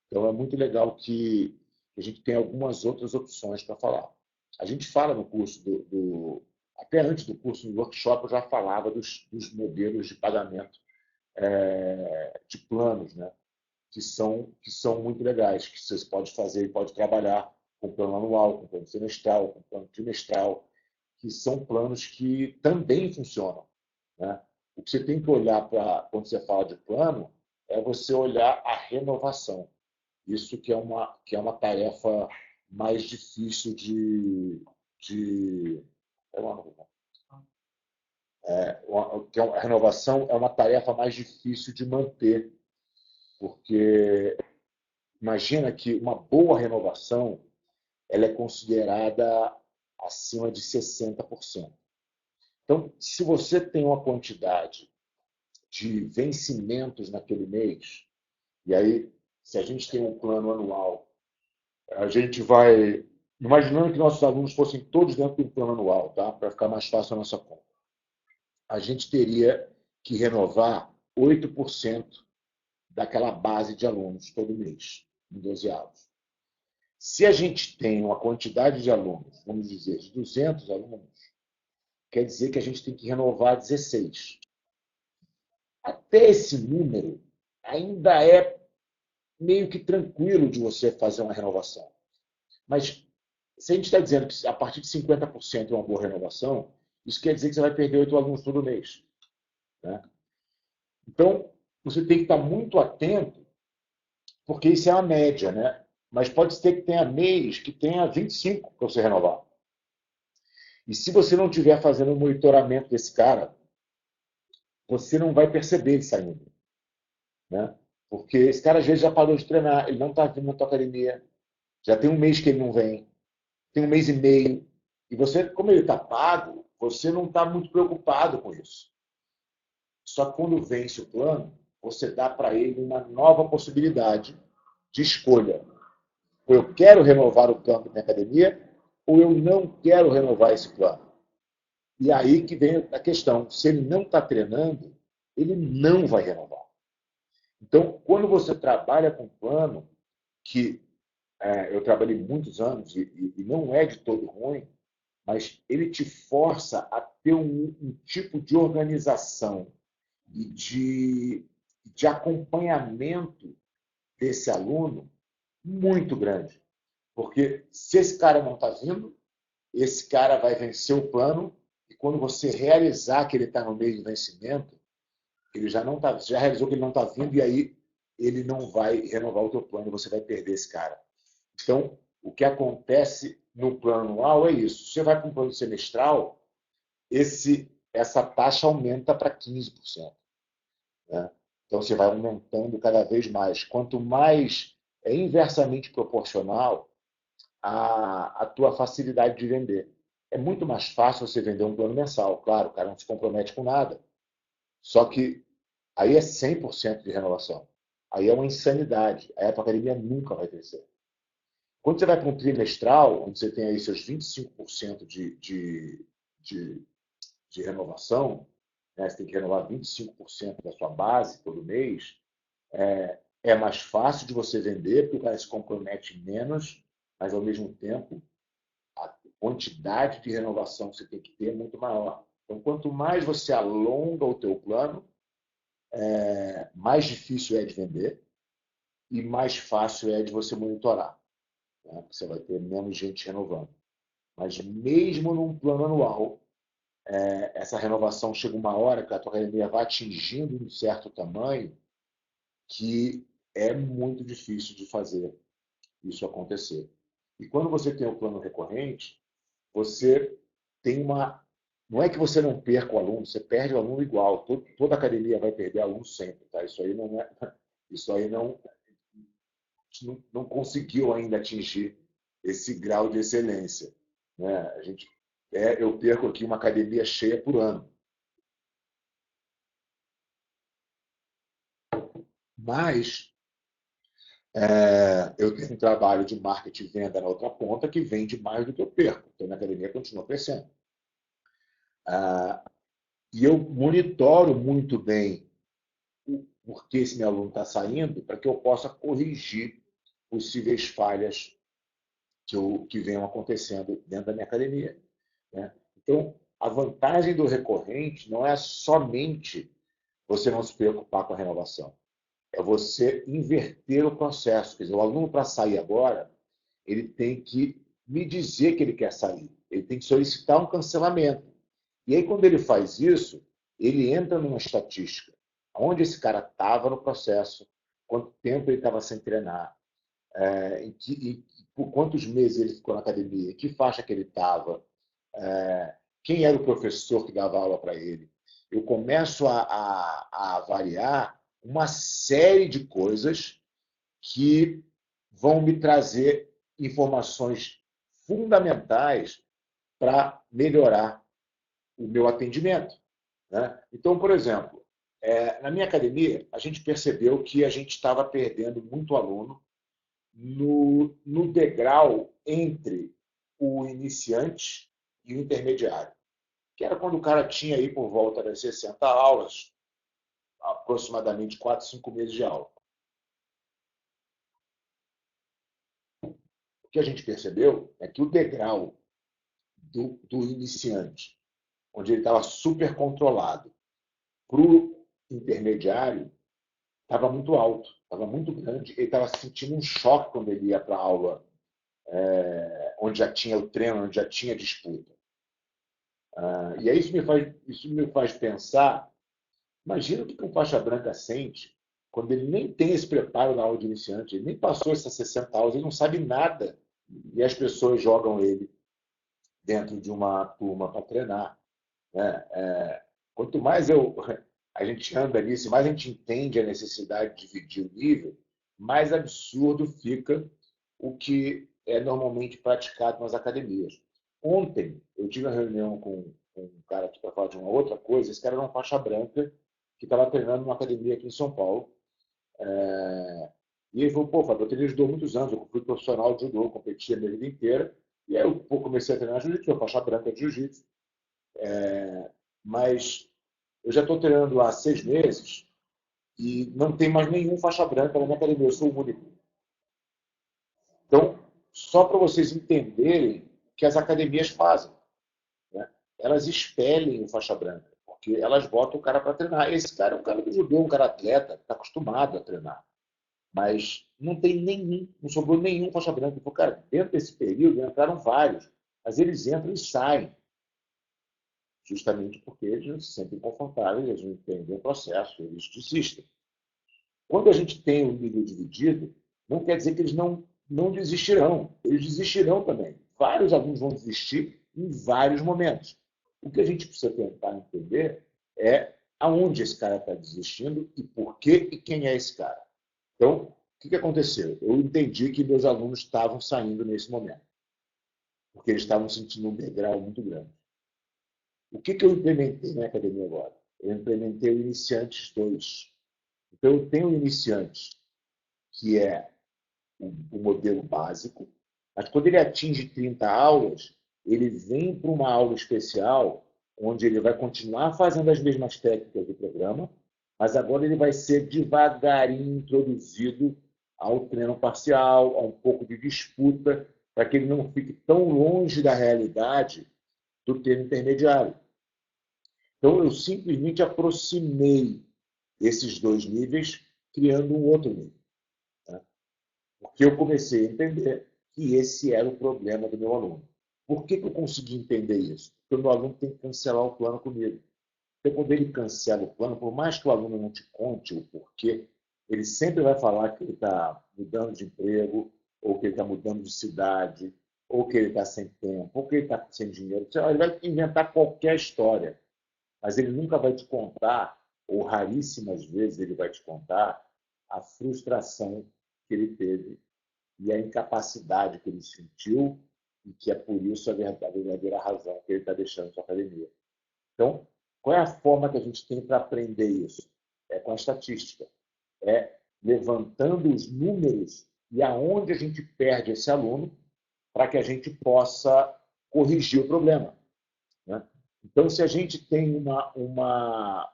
Então é muito legal que a gente tem algumas outras opções para falar. A gente fala no curso até antes do curso, no workshop, eu já falava dos modelos de pagamento de planos, né? Que são muito legais, que você pode fazer e pode trabalhar com plano anual, com plano semestral, com plano trimestral, que são planos que também funcionam, né? O que você tem que olhar para quando você fala de plano é você olhar a renovação. Isso que é uma tarefa mais difícil de a renovação é uma tarefa mais difícil de manter, porque imagina que uma boa renovação ela é considerada acima de 60%. Então, se você tem uma quantidade de vencimentos naquele mês, e aí, se a gente tem um plano anual, a gente vai. Imaginando que nossos alunos fossem todos dentro de um plano anual, tá? Para ficar mais fácil a nossa conta. A gente teria que renovar 8% daquela base de alunos todo mês, em 12 aulas. Se a gente tem uma quantidade de alunos, vamos dizer, de 200 alunos, quer dizer que a gente tem que renovar 16. Até esse número ainda é meio que tranquilo de você fazer uma renovação. Mas se a gente está dizendo que a partir de 50% é uma boa renovação, isso quer dizer que você vai perder 8 alunos todo mês, né? Então, você tem que estar muito atento, porque isso é uma média, né? Mas pode ser que tenha mês que tenha 25 para você renovar. E se você não estiver fazendo o monitoramento desse cara, você não vai perceber ele saindo, né? Porque esse cara às vezes já parou de treinar, ele não está vindo na tua academia, já tem um mês que ele não vem, tem um mês e meio, e você, como ele está pago, você não está muito preocupado com isso. Só que quando vence o plano, você dá para ele uma nova possibilidade de escolha. Ou eu quero renovar o plano da minha academia, ou eu não quero renovar esse plano. E aí que vem a questão. Se ele não está treinando, ele não vai renovar. Então, quando você trabalha com plano, que eu trabalhei muitos anos e não é de todo ruim, mas ele te força a ter um tipo de organização e de acompanhamento desse aluno muito grande. Porque se esse cara não está vindo, esse cara vai vencer o plano e quando você realizar que ele está no meio do vencimento, ele já não tá, já realizou que ele não está vindo e aí ele não vai renovar o teu plano e você vai perder esse cara. Então, o que acontece no plano anual é isso. Se você vai para um plano semestral, essa taxa aumenta para 15%. Né? Então, você vai aumentando cada vez mais. Quanto mais é inversamente proporcional à tua facilidade de vender. É muito mais fácil você vender um plano mensal. Claro, o cara não se compromete com nada. Só que aí é 100% de renovação. Aí é uma insanidade. Aí a tua academia nunca vai crescer. Quando você vai para um trimestral, onde você tem aí seus 25% de renovação, né? Você tem que renovar 25% da sua base todo mês, é mais fácil de você vender, porque o cara se compromete menos, mas ao mesmo tempo a quantidade de renovação que você tem que ter é muito maior. Então, quanto mais você alonga o teu plano, mais difícil é de vender e mais fácil é de você monitorar, né? Você vai ter menos gente renovando. Mas mesmo num plano anual, essa renovação chega uma hora que a tua academia vai atingindo um certo tamanho que é muito difícil de fazer isso acontecer. E quando você tem o plano recorrente, você tem uma. Não é que você não perca o aluno, você perde o aluno igual. Toda academia vai perder aluno sempre. Tá? Isso aí não é. Isso aí não conseguiu ainda atingir esse grau de excelência. Né? Eu perco aqui uma academia cheia por ano. Mas Eu tenho um trabalho de marketing e venda na outra ponta que vende mais do que eu perco. Então, minha academia continua crescendo. E eu monitoro muito bem por que esse meu aluno está saindo para que eu possa corrigir possíveis falhas que venham acontecendo dentro da minha academia, né? Então, a vantagem do recorrente não é somente você não se preocupar com a renovação, é você inverter o processo. Quer dizer, o aluno, para sair agora, ele tem que me dizer que ele quer sair, ele tem que solicitar um cancelamento. E aí, quando ele faz isso, ele entra numa estatística, onde esse cara estava no processo, quanto tempo ele estava sem treinar, por quantos meses ele ficou na academia, em que faixa que ele estava, quem era o professor que dava aula para ele. Eu começo a avaliar uma série de coisas que vão me trazer informações fundamentais para melhorar o meu atendimento, né? Então, por exemplo, na minha academia, a gente percebeu que a gente estava perdendo muito aluno no degrau entre o iniciante e o intermediário, que era quando o cara tinha aí por volta das 60 aulas, aproximadamente 4, 5 meses de aula. O que a gente percebeu é que o degrau do iniciante, onde ele estava super controlado, para o intermediário, estava muito alto, estava muito grande. Ele estava sentindo um choque quando ele ia para a aula, onde já tinha o treino, onde já tinha disputa. E aí isso me faz pensar, imagina o que um faixa branca sente quando ele nem tem esse preparo na aula de iniciante, ele nem passou essas 60 aulas, ele não sabe nada, e as pessoas jogam ele dentro de uma turma para treinar, né? Quanto mais a gente anda nisso, mais a gente entende a necessidade de dividir o nível, mais absurdo fica o que é normalmente praticado nas academias. Ontem, eu tive uma reunião com um cara aqui para falar de uma outra coisa. Esse cara era uma faixa branca que estava treinando numa academia aqui em São Paulo. E ele falou, pô, Fábio, eu treinei judô há muitos anos, eu fui profissional de judô, competi a minha vida inteira. E aí eu comecei a treinar jiu-jitsu, eu faixa branca de jiu-jitsu. Mas eu já estou treinando há 6 meses e não tem mais nenhum faixa branca na minha academia, eu sou o único. Então, só para vocês entenderem o que as academias fazem, né? Elas expelem o faixa branca, porque elas botam o cara para treinar. Esse cara é um cara do judô, um cara atleta, está acostumado a treinar. Mas não tem nenhum, não sobrou nenhum faixa branca. Porque, cara, dentro desse período entraram vários, mas eles entram e saem, justamente porque eles não se sentem confortáveis, eles não entendem o processo, eles desistem. Quando a gente tem o nível dividido, não quer dizer que eles não desistirão. Eles desistirão também. Vários alunos vão desistir em vários momentos. O que a gente precisa tentar entender é aonde esse cara está desistindo e por quê e quem é esse cara. Então, o que aconteceu? Eu entendi que meus alunos estavam saindo nesse momento, porque eles estavam sentindo um degrau muito grande. O que eu implementei na academia agora? Eu implementei o Iniciantes 2. Então, eu tenho o Iniciantes, que é o modelo básico, mas quando ele atinge 30 aulas, ele vem para uma aula especial, onde ele vai continuar fazendo as mesmas técnicas do programa, mas agora ele vai ser devagarinho introduzido ao treino parcial, a um pouco de disputa, para que ele não fique tão longe da realidade do treino intermediário. Então, eu simplesmente aproximei esses dois níveis, criando um outro nível. Porque eu comecei a entender que esse era o problema do meu aluno. Por que eu consegui entender isso? Porque o meu aluno tem que cancelar o plano comigo. Então, quando ele cancela o plano, por mais que o aluno não te conte o porquê, ele sempre vai falar que ele está mudando de emprego, ou que ele está mudando de cidade, ou que ele está sem tempo, ou que ele está sem dinheiro. Ele vai inventar qualquer história, mas ele nunca vai te contar, ou raríssimas vezes ele vai te contar, a frustração que ele teve e a incapacidade que ele sentiu e que é por isso a verdadeira razão que ele está deixando sua academia. Então, qual é a forma que a gente tem para aprender isso? É com a estatística. É levantando os números e aonde a gente perde esse aluno para que a gente possa corrigir o problema, né? Então, se a gente tem uma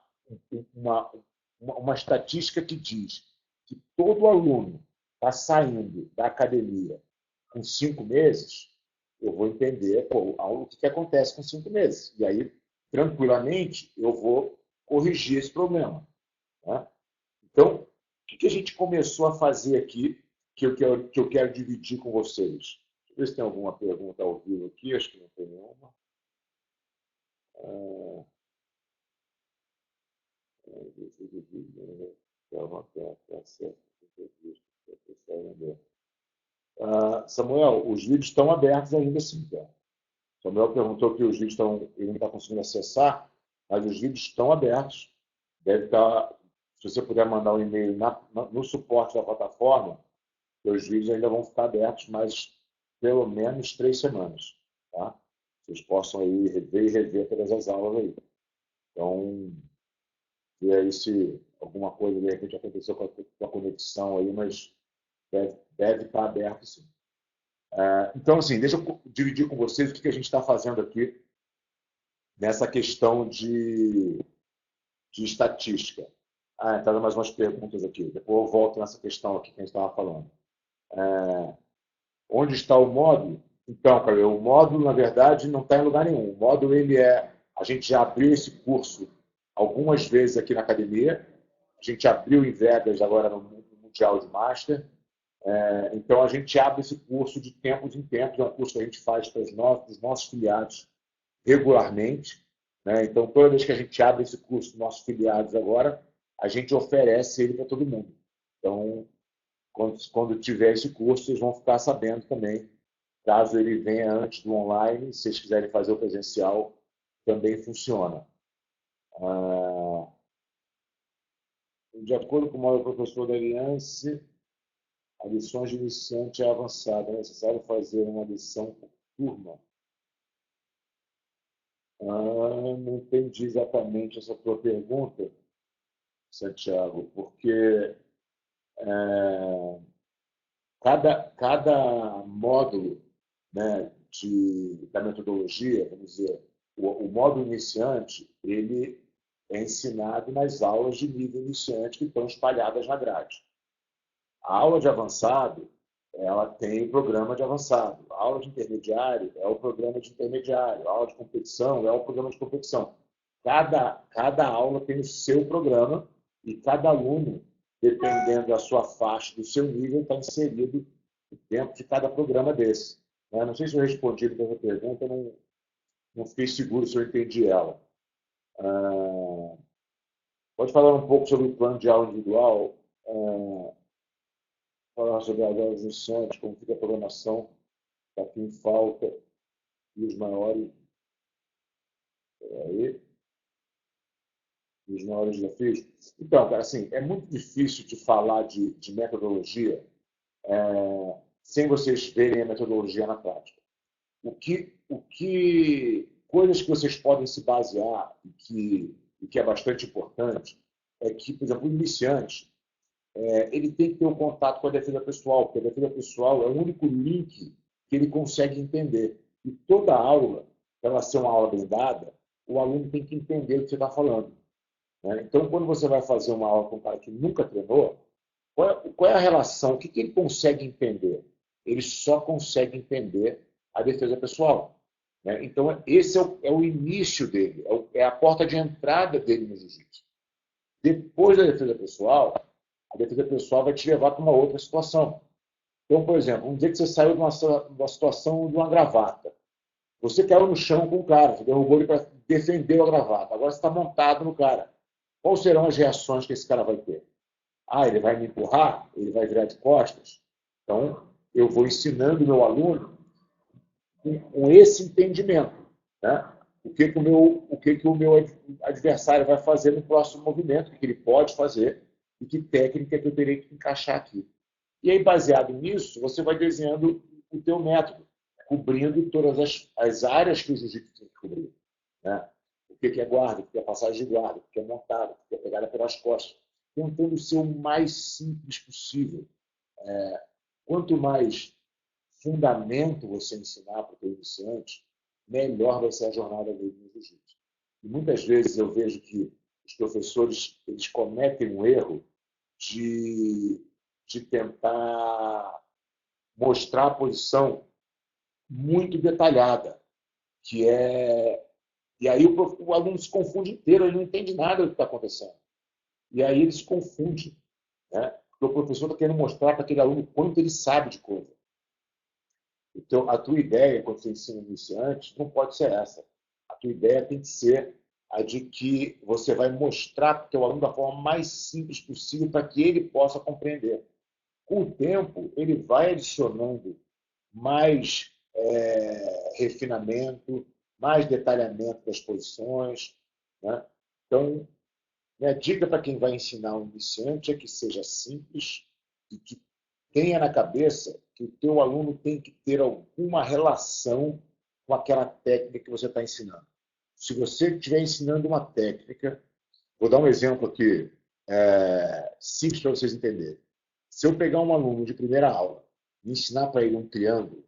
estatística que diz que todo aluno está saindo da academia com 5 meses, eu vou entender o que acontece com 5 meses. E aí, tranquilamente, eu vou corrigir esse problema, né? Então, o que a gente começou a fazer aqui, que eu quero dividir com vocês? Deixa eu ver se tem alguma pergunta ao vivo aqui, acho que não tem nenhuma. Samuel, os vídeos estão abertos ainda sim, tá? Samuel perguntou que os vídeos ele não está conseguindo acessar, mas os vídeos estão abertos. Deve estar, se você puder mandar um e-mail no suporte da plataforma, os vídeos ainda vão ficar abertos, mas pelo menos 3 semanas, tá? Vocês possam aí rever e rever todas as aulas aí. Então, ver aí se alguma coisa de repente aconteceu com a conexão aí, mas deve estar aberto sim. Então, assim, deixa eu dividir com vocês o que a gente está fazendo aqui nessa questão de estatística. Entraram mais umas perguntas aqui. Depois eu volto nessa questão aqui que a gente estava falando. Onde está o módulo? Então, cara, o módulo, na verdade, não está em lugar nenhum. O módulo, a gente já abriu esse curso algumas vezes aqui na academia. A gente abriu em Vegas agora no Mundial de Master. Então, a gente abre esse curso de tempos em tempos. É um curso que a gente faz para os nossos filiados regularmente, né? Então, toda vez que a gente abre esse curso dos nossos filiados agora, a gente oferece ele para todo mundo. Então, quando tiver esse curso, vocês vão ficar sabendo também. Caso ele venha antes do online, se vocês quiserem fazer o presencial, também funciona. De acordo com o modo professor da Aliança, a lições de iniciante é avançada. É necessário fazer uma lição por turma? Não entendi exatamente essa tua pergunta, Santiago, porque cada módulo, né, da metodologia, vamos dizer, o módulo iniciante, ele é ensinado nas aulas de nível iniciante que estão espalhadas na grade. A aula de avançado, ela tem o programa de avançado. A aula de intermediário é o programa de intermediário. A aula de competição é o programa de competição. Cada aula tem o seu programa e cada aluno, dependendo da sua faixa, do seu nível, está inserido dentro de cada programa desse. Não sei se eu respondi a essa pergunta, não fiquei seguro se eu entendi ela. Pode falar um pouco sobre o plano de aula individual? Falar sobre as aulas iniciantes, como fica a programação para quem falta e os maiores. Os maiores desafios. Então, cara, assim, é muito difícil de falar de metodologia sem vocês verem a metodologia na prática. Coisas que vocês podem se basear e que é bastante importante é que, por exemplo, o iniciante ele tem que ter um contato com a defesa pessoal, porque a defesa pessoal é o único link que ele consegue entender. E toda aula, para ela ser uma aula bem dada, o aluno tem que entender o que você está falando, né? Então, quando você vai fazer uma aula com um cara que nunca treinou, qual é a relação? O que ele consegue entender? Ele só consegue entender a defesa pessoal, né? Então, esse é o início dele, é a porta de entrada dele no jiu-jitsu. Depois da defesa pessoal, a defesa pessoal vai te levar para uma outra situação. Então, por exemplo, um dia que você saiu de uma situação de uma gravata. Você caiu no chão com o cara, você derrubou ele para defender a gravata. Agora você está montado no cara. Quais serão as reações que esse cara vai ter? Ele vai me empurrar? Ele vai virar de costas? Então, eu vou ensinando o meu aluno com esse entendimento, né? O que o meu adversário vai fazer no próximo movimento, o que ele pode fazer e que técnica que eu terei que encaixar aqui. E aí, baseado nisso, você vai desenhando o teu método, cobrindo todas as áreas que o jiu-jitsu tem que cobrir, né? O que é guarda, o que é passagem de guarda, o que é montado, o que é pegada pelas costas. tentando ser o mais simples possível. Quanto mais fundamento você ensinar para o teu iniciante, melhor vai ser a jornada dele no jiu-jitsu. E muitas vezes eu vejo que os professores eles cometem um erro de tentar mostrar a posição muito detalhada, que é... E aí o aluno se confunde inteiro, ele não entende nada do que está acontecendo. E aí ele se confunde, né? Porque o professor está querendo mostrar para aquele aluno quanto ele sabe de coisa. Então, a tua ideia, quando você ensina iniciante, não pode ser essa. A tua ideia tem que ser a de que você vai mostrar para o teu aluno da forma mais simples possível para que ele possa compreender. Com o tempo, ele vai adicionando mais refinamento, mais detalhamento das posições, né? Então, minha dica para quem vai ensinar um iniciante é que seja simples e que tenha na cabeça que o teu aluno tem que ter alguma relação com aquela técnica que você está ensinando. Se você estiver ensinando uma técnica, vou dar um exemplo aqui simples para vocês entenderem. Se eu pegar um aluno de primeira aula e ensinar para ele um triângulo,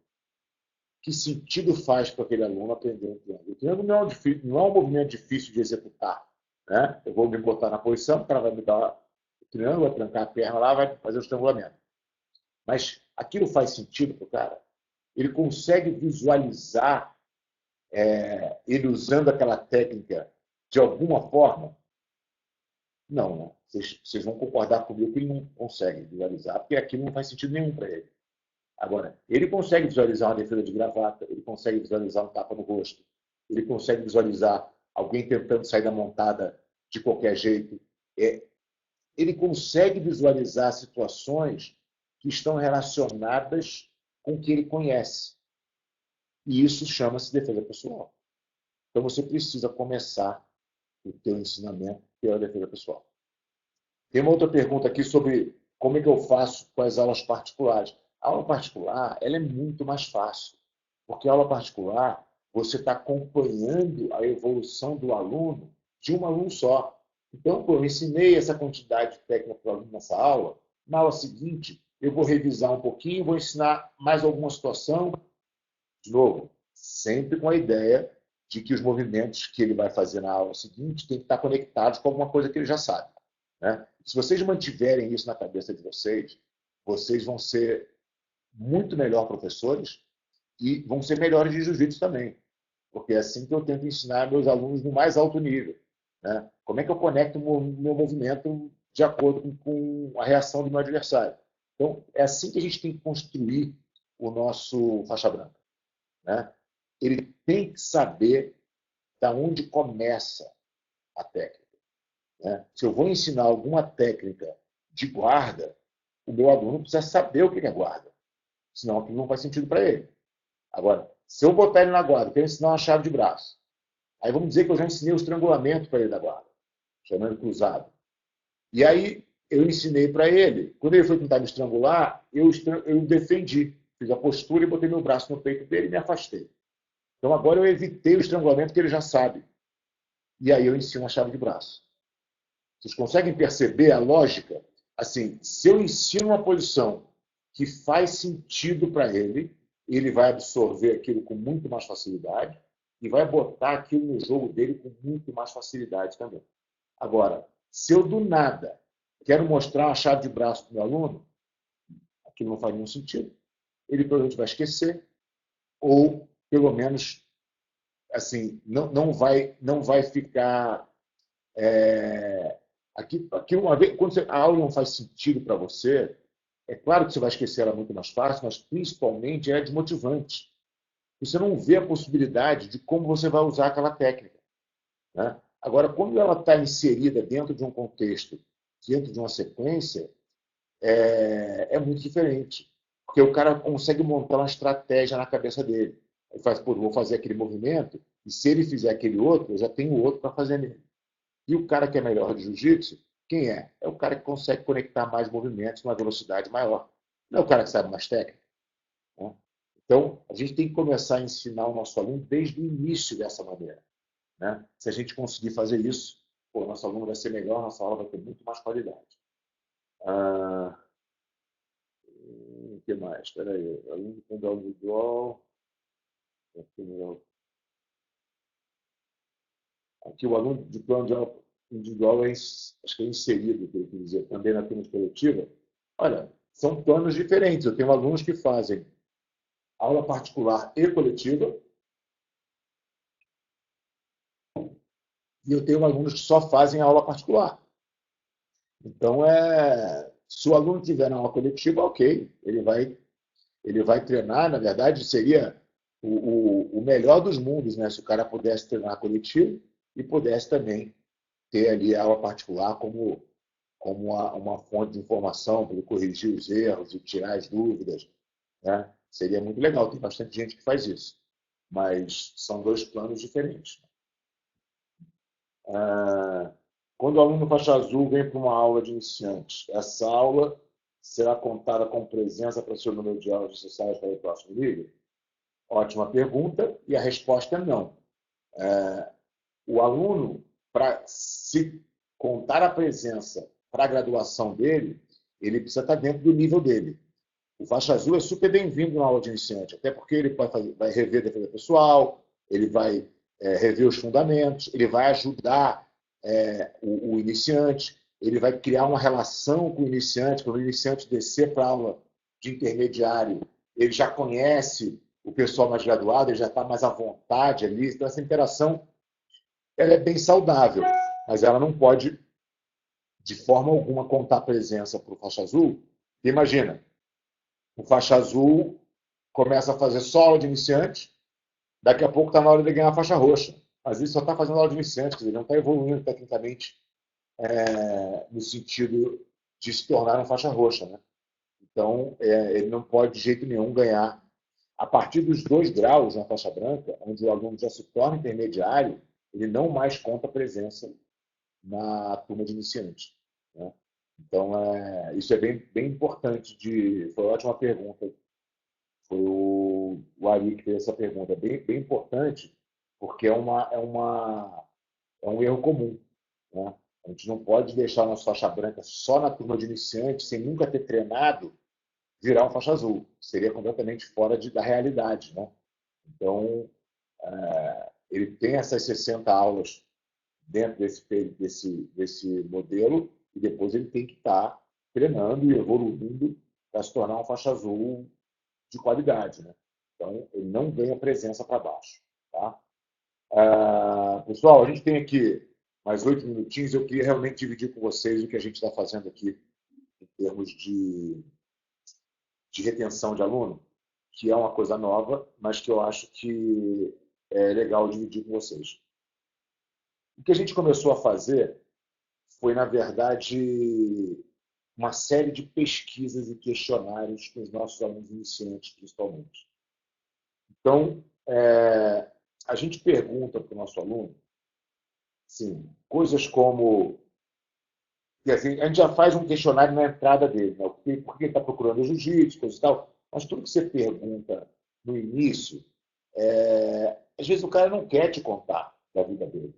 que sentido faz para aquele aluno aprender um triângulo? O triângulo não é um movimento difícil de executar, né? Eu vou me botar na posição, o cara vai me dar o triângulo, vai trancar a perna lá, vai fazer o estrangulamento. Mas aquilo faz sentido para o cara? Ele consegue visualizar ele usando aquela técnica de alguma forma? Não, né? Vocês vão concordar comigo que ele não consegue visualizar, porque aquilo não faz sentido nenhum para ele. Agora, ele consegue visualizar uma defesa de gravata, ele consegue visualizar um tapa no rosto, ele consegue visualizar alguém tentando sair da montada de qualquer jeito. Ele consegue visualizar situações que estão relacionadas com o que ele conhece. E isso chama-se defesa pessoal. Então, você precisa começar o teu ensinamento pela defesa pessoal. Tem uma outra pergunta aqui sobre como é que eu faço com as aulas particulares. A aula particular ela é muito mais fácil, porque a aula particular você está acompanhando a evolução do aluno de um aluno só. Então, eu ensinei essa quantidade de técnica para o aluno nessa aula, na aula seguinte eu vou revisar um pouquinho, vou ensinar mais alguma situação, de novo, sempre com a ideia de que os movimentos que ele vai fazer na aula seguinte têm que estar conectados com alguma coisa que ele já sabe, né? Se vocês mantiverem isso na cabeça de vocês, vocês vão ser muito melhores professores e vão ser melhores de jiu-jitsu também. Porque é assim que eu tento ensinar meus alunos no mais alto nível, né? Como é que eu conecto o meu movimento de acordo com a reação do meu adversário? Então, é assim que a gente tem que construir o nosso faixa branca, né? Ele tem que saber da onde começa a técnica, né? Se eu vou ensinar alguma técnica de guarda, o meu aluno precisa saber o que é guarda, senão aquilo não faz sentido para ele. Agora, se eu botar ele na guarda, quero ensinar uma chave de braço, aí vamos dizer que eu já ensinei o estrangulamento para ele da guarda, chamando cruzado. E aí eu ensinei para ele, quando ele foi tentar me estrangular, eu defendi, fiz a postura e botei meu braço no peito dele e me afastei. Então agora eu evitei o estrangulamento que ele já sabe. E aí eu ensino a chave de braço. Vocês conseguem perceber a lógica? Assim, se eu ensino uma posição que faz sentido para ele, ele vai absorver aquilo com muito mais facilidade e vai botar aquilo no jogo dele com muito mais facilidade também. Agora, se eu do nada quero mostrar uma chave de braço para o meu aluno, aquilo não faz nenhum sentido. Ele provavelmente vai esquecer ou, pelo menos, assim, não vai ficar... Aquilo uma vez, quando a aula não faz sentido para você, é claro que você vai esquecer ela muito mais fácil, mas principalmente é desmotivante. Você não vê a possibilidade de como você vai usar aquela técnica, né? Agora, quando ela está inserida dentro de um contexto, dentro de uma sequência, é muito diferente. Porque o cara consegue montar uma estratégia na cabeça dele. Ele faz, pô, vou fazer aquele movimento, e se ele fizer aquele outro, eu já tenho outro para fazer nele. E o cara que é melhor de jiu-jitsu, quem é? É o cara que consegue conectar mais movimentos numa velocidade maior. Não é o cara que sabe mais técnica, né? Então, a gente tem que começar a ensinar o nosso aluno desde o início dessa maneira, né? Se a gente conseguir fazer isso, o nosso aluno vai ser melhor, a nossa aula vai ter muito mais qualidade. Ah, o que mais? Espera aí. Aluno com aula individual. Aqui o aluno de plano de aula individual acho que é inserido, que eu queria dizer, também na turma coletiva. Olha, são planos diferentes. Eu tenho alunos que fazem aula particular e coletiva, e eu tenho alunos que só fazem aula particular. Então, se o aluno tiver na aula coletiva, ok, ele vai treinar, na verdade, seria o melhor dos mundos, né? Se o cara pudesse treinar coletivo e pudesse também ter ali a aula particular como uma fonte de informação para ele corrigir os erros e tirar as dúvidas, né? Seria muito legal, tem bastante gente que faz isso, mas são dois planos diferentes. Quando o aluno faixa azul vem para uma aula de iniciantes, essa aula será contada como presença para o seu número de aulas necessárias para o próximo nível? Ótima pergunta, e a resposta é não. O aluno, para se contar a presença para a graduação dele, ele precisa estar dentro do nível dele. O faixa azul é super bem-vindo na aula de iniciante, até porque ele vai rever a defesa pessoal, ele vai rever os fundamentos, ele vai ajudar o iniciante, ele vai criar uma relação com o iniciante, quando o iniciante descer para a aula de intermediário, ele já conhece o pessoal mais graduado, ele já está mais à vontade ali, então essa interação ela é bem saudável, mas ela não pode, de forma alguma, contar presença para o faixa azul. Imagina, o faixa azul começa a fazer só aula de iniciante, daqui a pouco está na hora de ganhar a faixa roxa. Mas ele só está fazendo aula de iniciante, quer dizer, ele não está evoluindo tecnicamente no sentido de se tornar um faixa roxa. Né? Então, ele não pode de jeito nenhum ganhar. A partir dos 2 graus na faixa branca, onde o aluno já se torna intermediário, ele não mais conta presença na turma de iniciante. Né? Então, isso é bem importante. Foi uma ótima pergunta. Foi o Ari que fez essa pergunta. Bem importante, porque é um erro comum. Né? A gente não pode deixar a nossa faixa branca só na turma de iniciante, sem nunca ter treinado, virar um faixa azul. Seria completamente fora da realidade. Né? Então, ele tem essas 60 aulas dentro desse modelo e depois ele tem que estar treinando e evoluindo para se tornar um faixa azul de qualidade. Né? Então, ele não ganha presença para baixo. Tá? Pessoal, a gente tem aqui mais 8 minutinhos. Eu queria realmente dividir com vocês o que a gente está fazendo aqui em termos de retenção de aluno, que é uma coisa nova, mas que eu acho que é legal dividir com vocês. O que a gente começou a fazer foi, na verdade, uma série de pesquisas e questionários com os nossos alunos iniciantes, principalmente. Então, a gente pergunta para o nosso aluno assim, coisas como... Assim, a gente já faz um questionário na entrada dele, né? Por que ele está procurando jiu-jitsu, coisa e tal. Mas tudo que você pergunta no início, às vezes o cara não quer te contar da vida dele.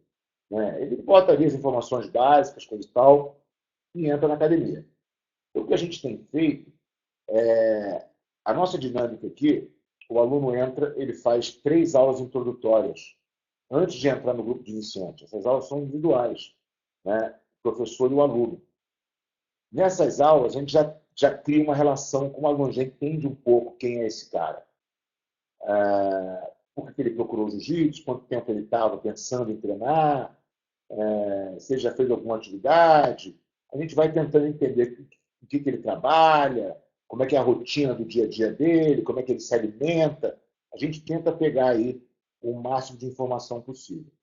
Né? Ele bota ali as informações básicas, coisa e tal, e entra na academia. Então, o que a gente tem feito, a nossa dinâmica aqui, o aluno entra, ele faz 3 aulas introdutórias antes de entrar no grupo de iniciante. Essas aulas são individuais, né? O professor e o aluno. Nessas aulas, a gente já cria uma relação com o aluno, já entende um pouco quem é esse cara. Por que ele procurou o jiu-jitsu, quanto tempo ele estava pensando em treinar, se ele já fez alguma atividade. A gente vai tentando entender o que ele trabalha, como é que é a rotina do dia a dia dele, como é que ele se alimenta. A gente tenta pegar aí o máximo de informação possível.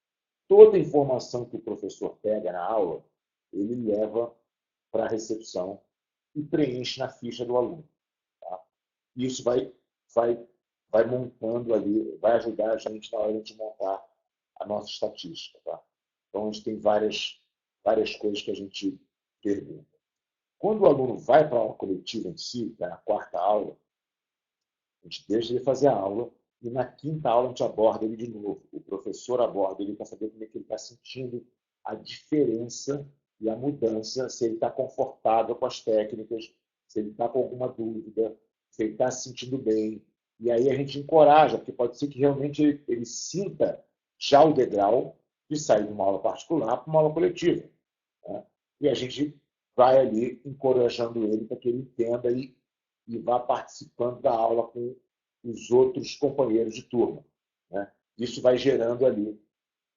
Toda informação que o professor pega na aula, ele leva para a recepção e preenche na ficha do aluno. Tá? Isso vai montando ali, vai ajudar a gente na hora de montar a nossa estatística. Tá? Então, a gente tem várias coisas que a gente pergunta. Quando o aluno vai para a aula coletiva em si, que é a 4ª aula, a gente deixa ele fazer a aula e na 5ª aula a gente aborda ele de novo. O professor aborda ele para saber como é que ele está sentindo a diferença e a mudança, se ele está confortável com as técnicas, se ele está com alguma dúvida, se ele está se sentindo bem. E aí a gente encoraja, porque pode ser que realmente ele sinta já o degrau de sair de uma aula particular para uma aula coletiva. Né? E a gente vai ali encorajando ele para que ele entenda e vá participando da aula com os outros companheiros de turma. Né? Isso vai gerando ali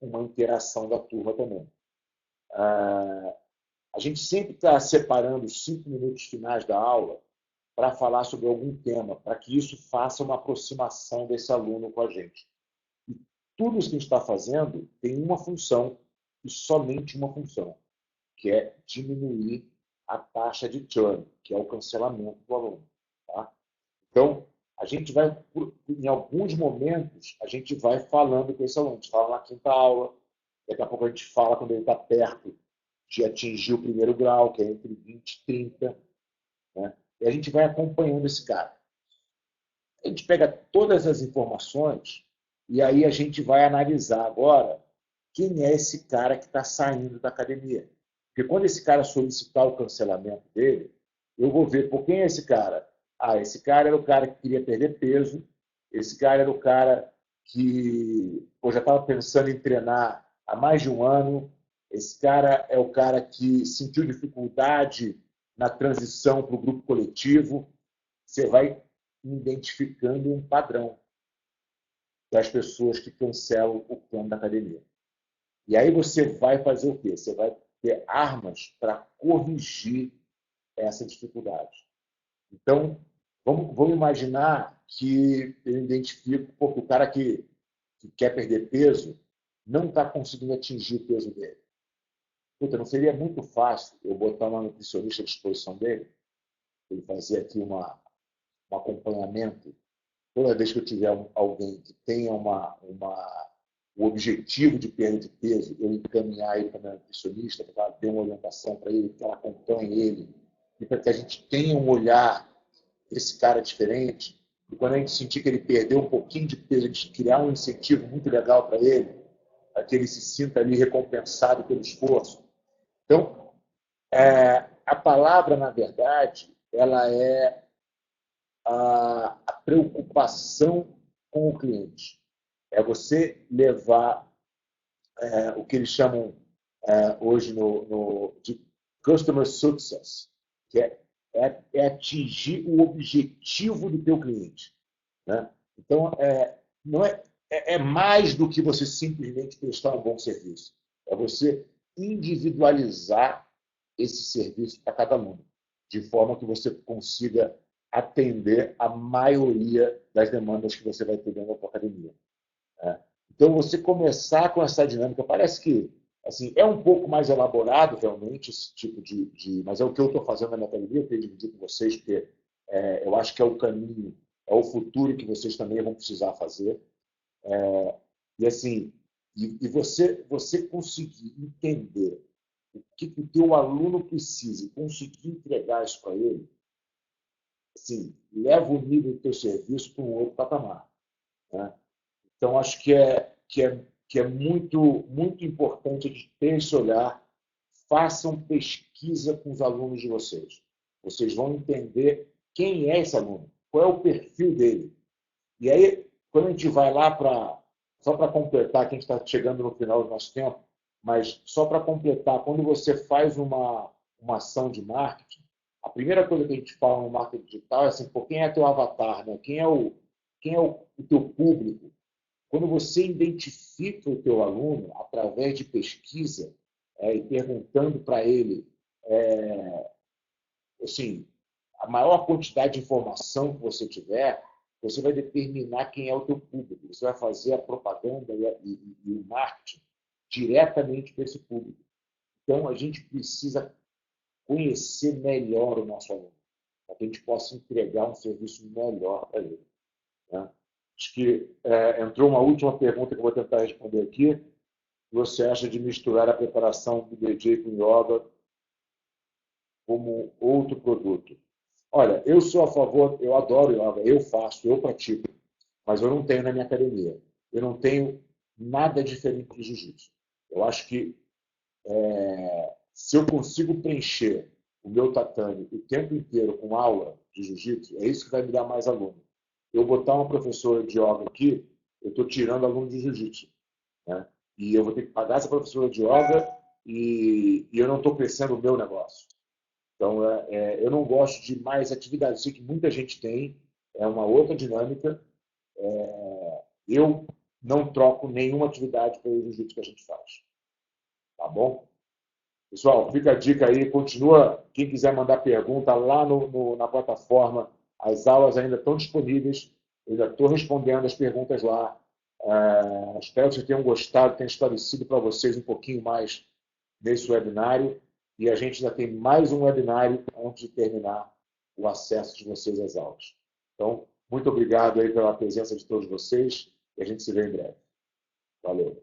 uma interação da turma também. A gente sempre está separando os 5 minutos finais da aula para falar sobre algum tema, para que isso faça uma aproximação desse aluno com a gente. E tudo isso que a gente está fazendo tem uma função, e somente uma função, que é diminuir a taxa de churn, que é o cancelamento do aluno. Tá? Então, a gente vai, em alguns momentos, a gente vai falando com esse aluno. A gente fala na quinta aula, daqui a pouco a gente fala quando ele está perto de atingir o primeiro grau, que é entre 20 e 30. Né? E a gente vai acompanhando esse cara. A gente pega todas as informações e aí a gente vai analisar agora quem é esse cara que está saindo da academia. Porque quando esse cara solicitar o cancelamento dele, eu vou ver por quem é esse cara. Ah, esse cara era o cara que queria perder peso, esse cara era o cara que já estava pensando em treinar há mais de um ano, esse cara é o cara que sentiu dificuldade na transição para o grupo coletivo. Você vai identificando um padrão das pessoas que cancelam o plano da academia. E aí você vai fazer o quê? Você vai ter armas para corrigir essa dificuldade. Então, vamos imaginar que eu identifico porque o cara que quer perder peso não está conseguindo atingir o peso dele. Puta, não seria muito fácil eu botar uma nutricionista à disposição dele, ele fazer aqui um acompanhamento toda vez que eu tiver alguém que tenha o objetivo de perda de peso, eu encaminhar ele para a nutricionista, para ela ter uma orientação para ele, que ela acompanhe ele, e para que a gente tenha um olhar desse cara diferente. E quando a gente sentir que ele perdeu um pouquinho de peso, a gente criar um incentivo muito legal para ele, para que ele se sinta ali recompensado pelo esforço. Então, a palavra, na verdade, ela é a preocupação com o cliente. É você levar o que eles chamam hoje de Customer Success, que é atingir o objetivo do teu cliente. Né? Então, não é mais do que você simplesmente prestar um bom serviço. É você individualizar esse serviço para cada aluno, de forma que você consiga atender a maioria das demandas que você vai ter dentro da tua academia. Né? Então, você começar com essa dinâmica, parece que assim, é um pouco mais elaborado, realmente, esse tipo mas é o que eu estou fazendo na minha academia, eu queria dividir com vocês, porque eu acho que é o caminho, é o futuro que vocês também vão precisar fazer. E assim, você conseguir entender o que o teu aluno precisa e conseguir entregar isso para ele, assim, leva o nível do teu serviço para um outro patamar. Né? Então, acho que é muito importante a gente ter esse olhar. Façam pesquisa com os alunos de vocês. Vocês vão entender quem é esse aluno, qual é o perfil dele. E aí, quando a gente vai lá só para completar, que a gente está chegando no final do nosso tempo, mas só para completar, quando você faz uma ação de marketing, a primeira coisa que a gente fala no marketing digital é assim, quem é teu avatar, né? Quem é o teu público? Quando você identifica o teu aluno através de pesquisa e perguntando para ele assim, a maior quantidade de informação que você tiver, você vai determinar quem é o teu público. Você vai fazer a propaganda e o marketing diretamente para esse público. Então, a gente precisa conhecer melhor o nosso aluno, para que a gente possa entregar um serviço melhor para ele. Né? Acho que entrou uma última pergunta que eu vou tentar responder aqui. O que você acha de misturar a preparação do DJ com yoga como outro produto? Olha, eu sou a favor, eu adoro yoga, eu faço, eu pratico, mas eu não tenho na minha academia. Eu não tenho nada diferente de jiu-jitsu. Eu acho que Se eu consigo preencher o meu tatame o tempo inteiro com aula de jiu-jitsu, é isso que vai me dar mais aluno. Eu botar uma professora de yoga aqui, eu estou tirando aluno de jiu-jitsu, né? E eu vou ter que pagar essa professora de yoga e eu não estou crescendo o meu negócio. Então, eu não gosto de mais atividades. Eu sei que muita gente tem, é uma outra dinâmica. Eu não troco nenhuma atividade pelo jiu-jitsu que a gente faz. Tá bom? Pessoal, fica a dica aí, continua. Quem quiser mandar pergunta lá na plataforma, as aulas ainda estão disponíveis. Eu ainda estou respondendo as perguntas lá. Espero que vocês tenham gostado, tenha esclarecido para vocês um pouquinho mais nesse webinário. E a gente ainda tem mais um webinário antes de terminar o acesso de vocês às aulas. Então, muito obrigado aí pela presença de todos vocês e a gente se vê em breve. Valeu.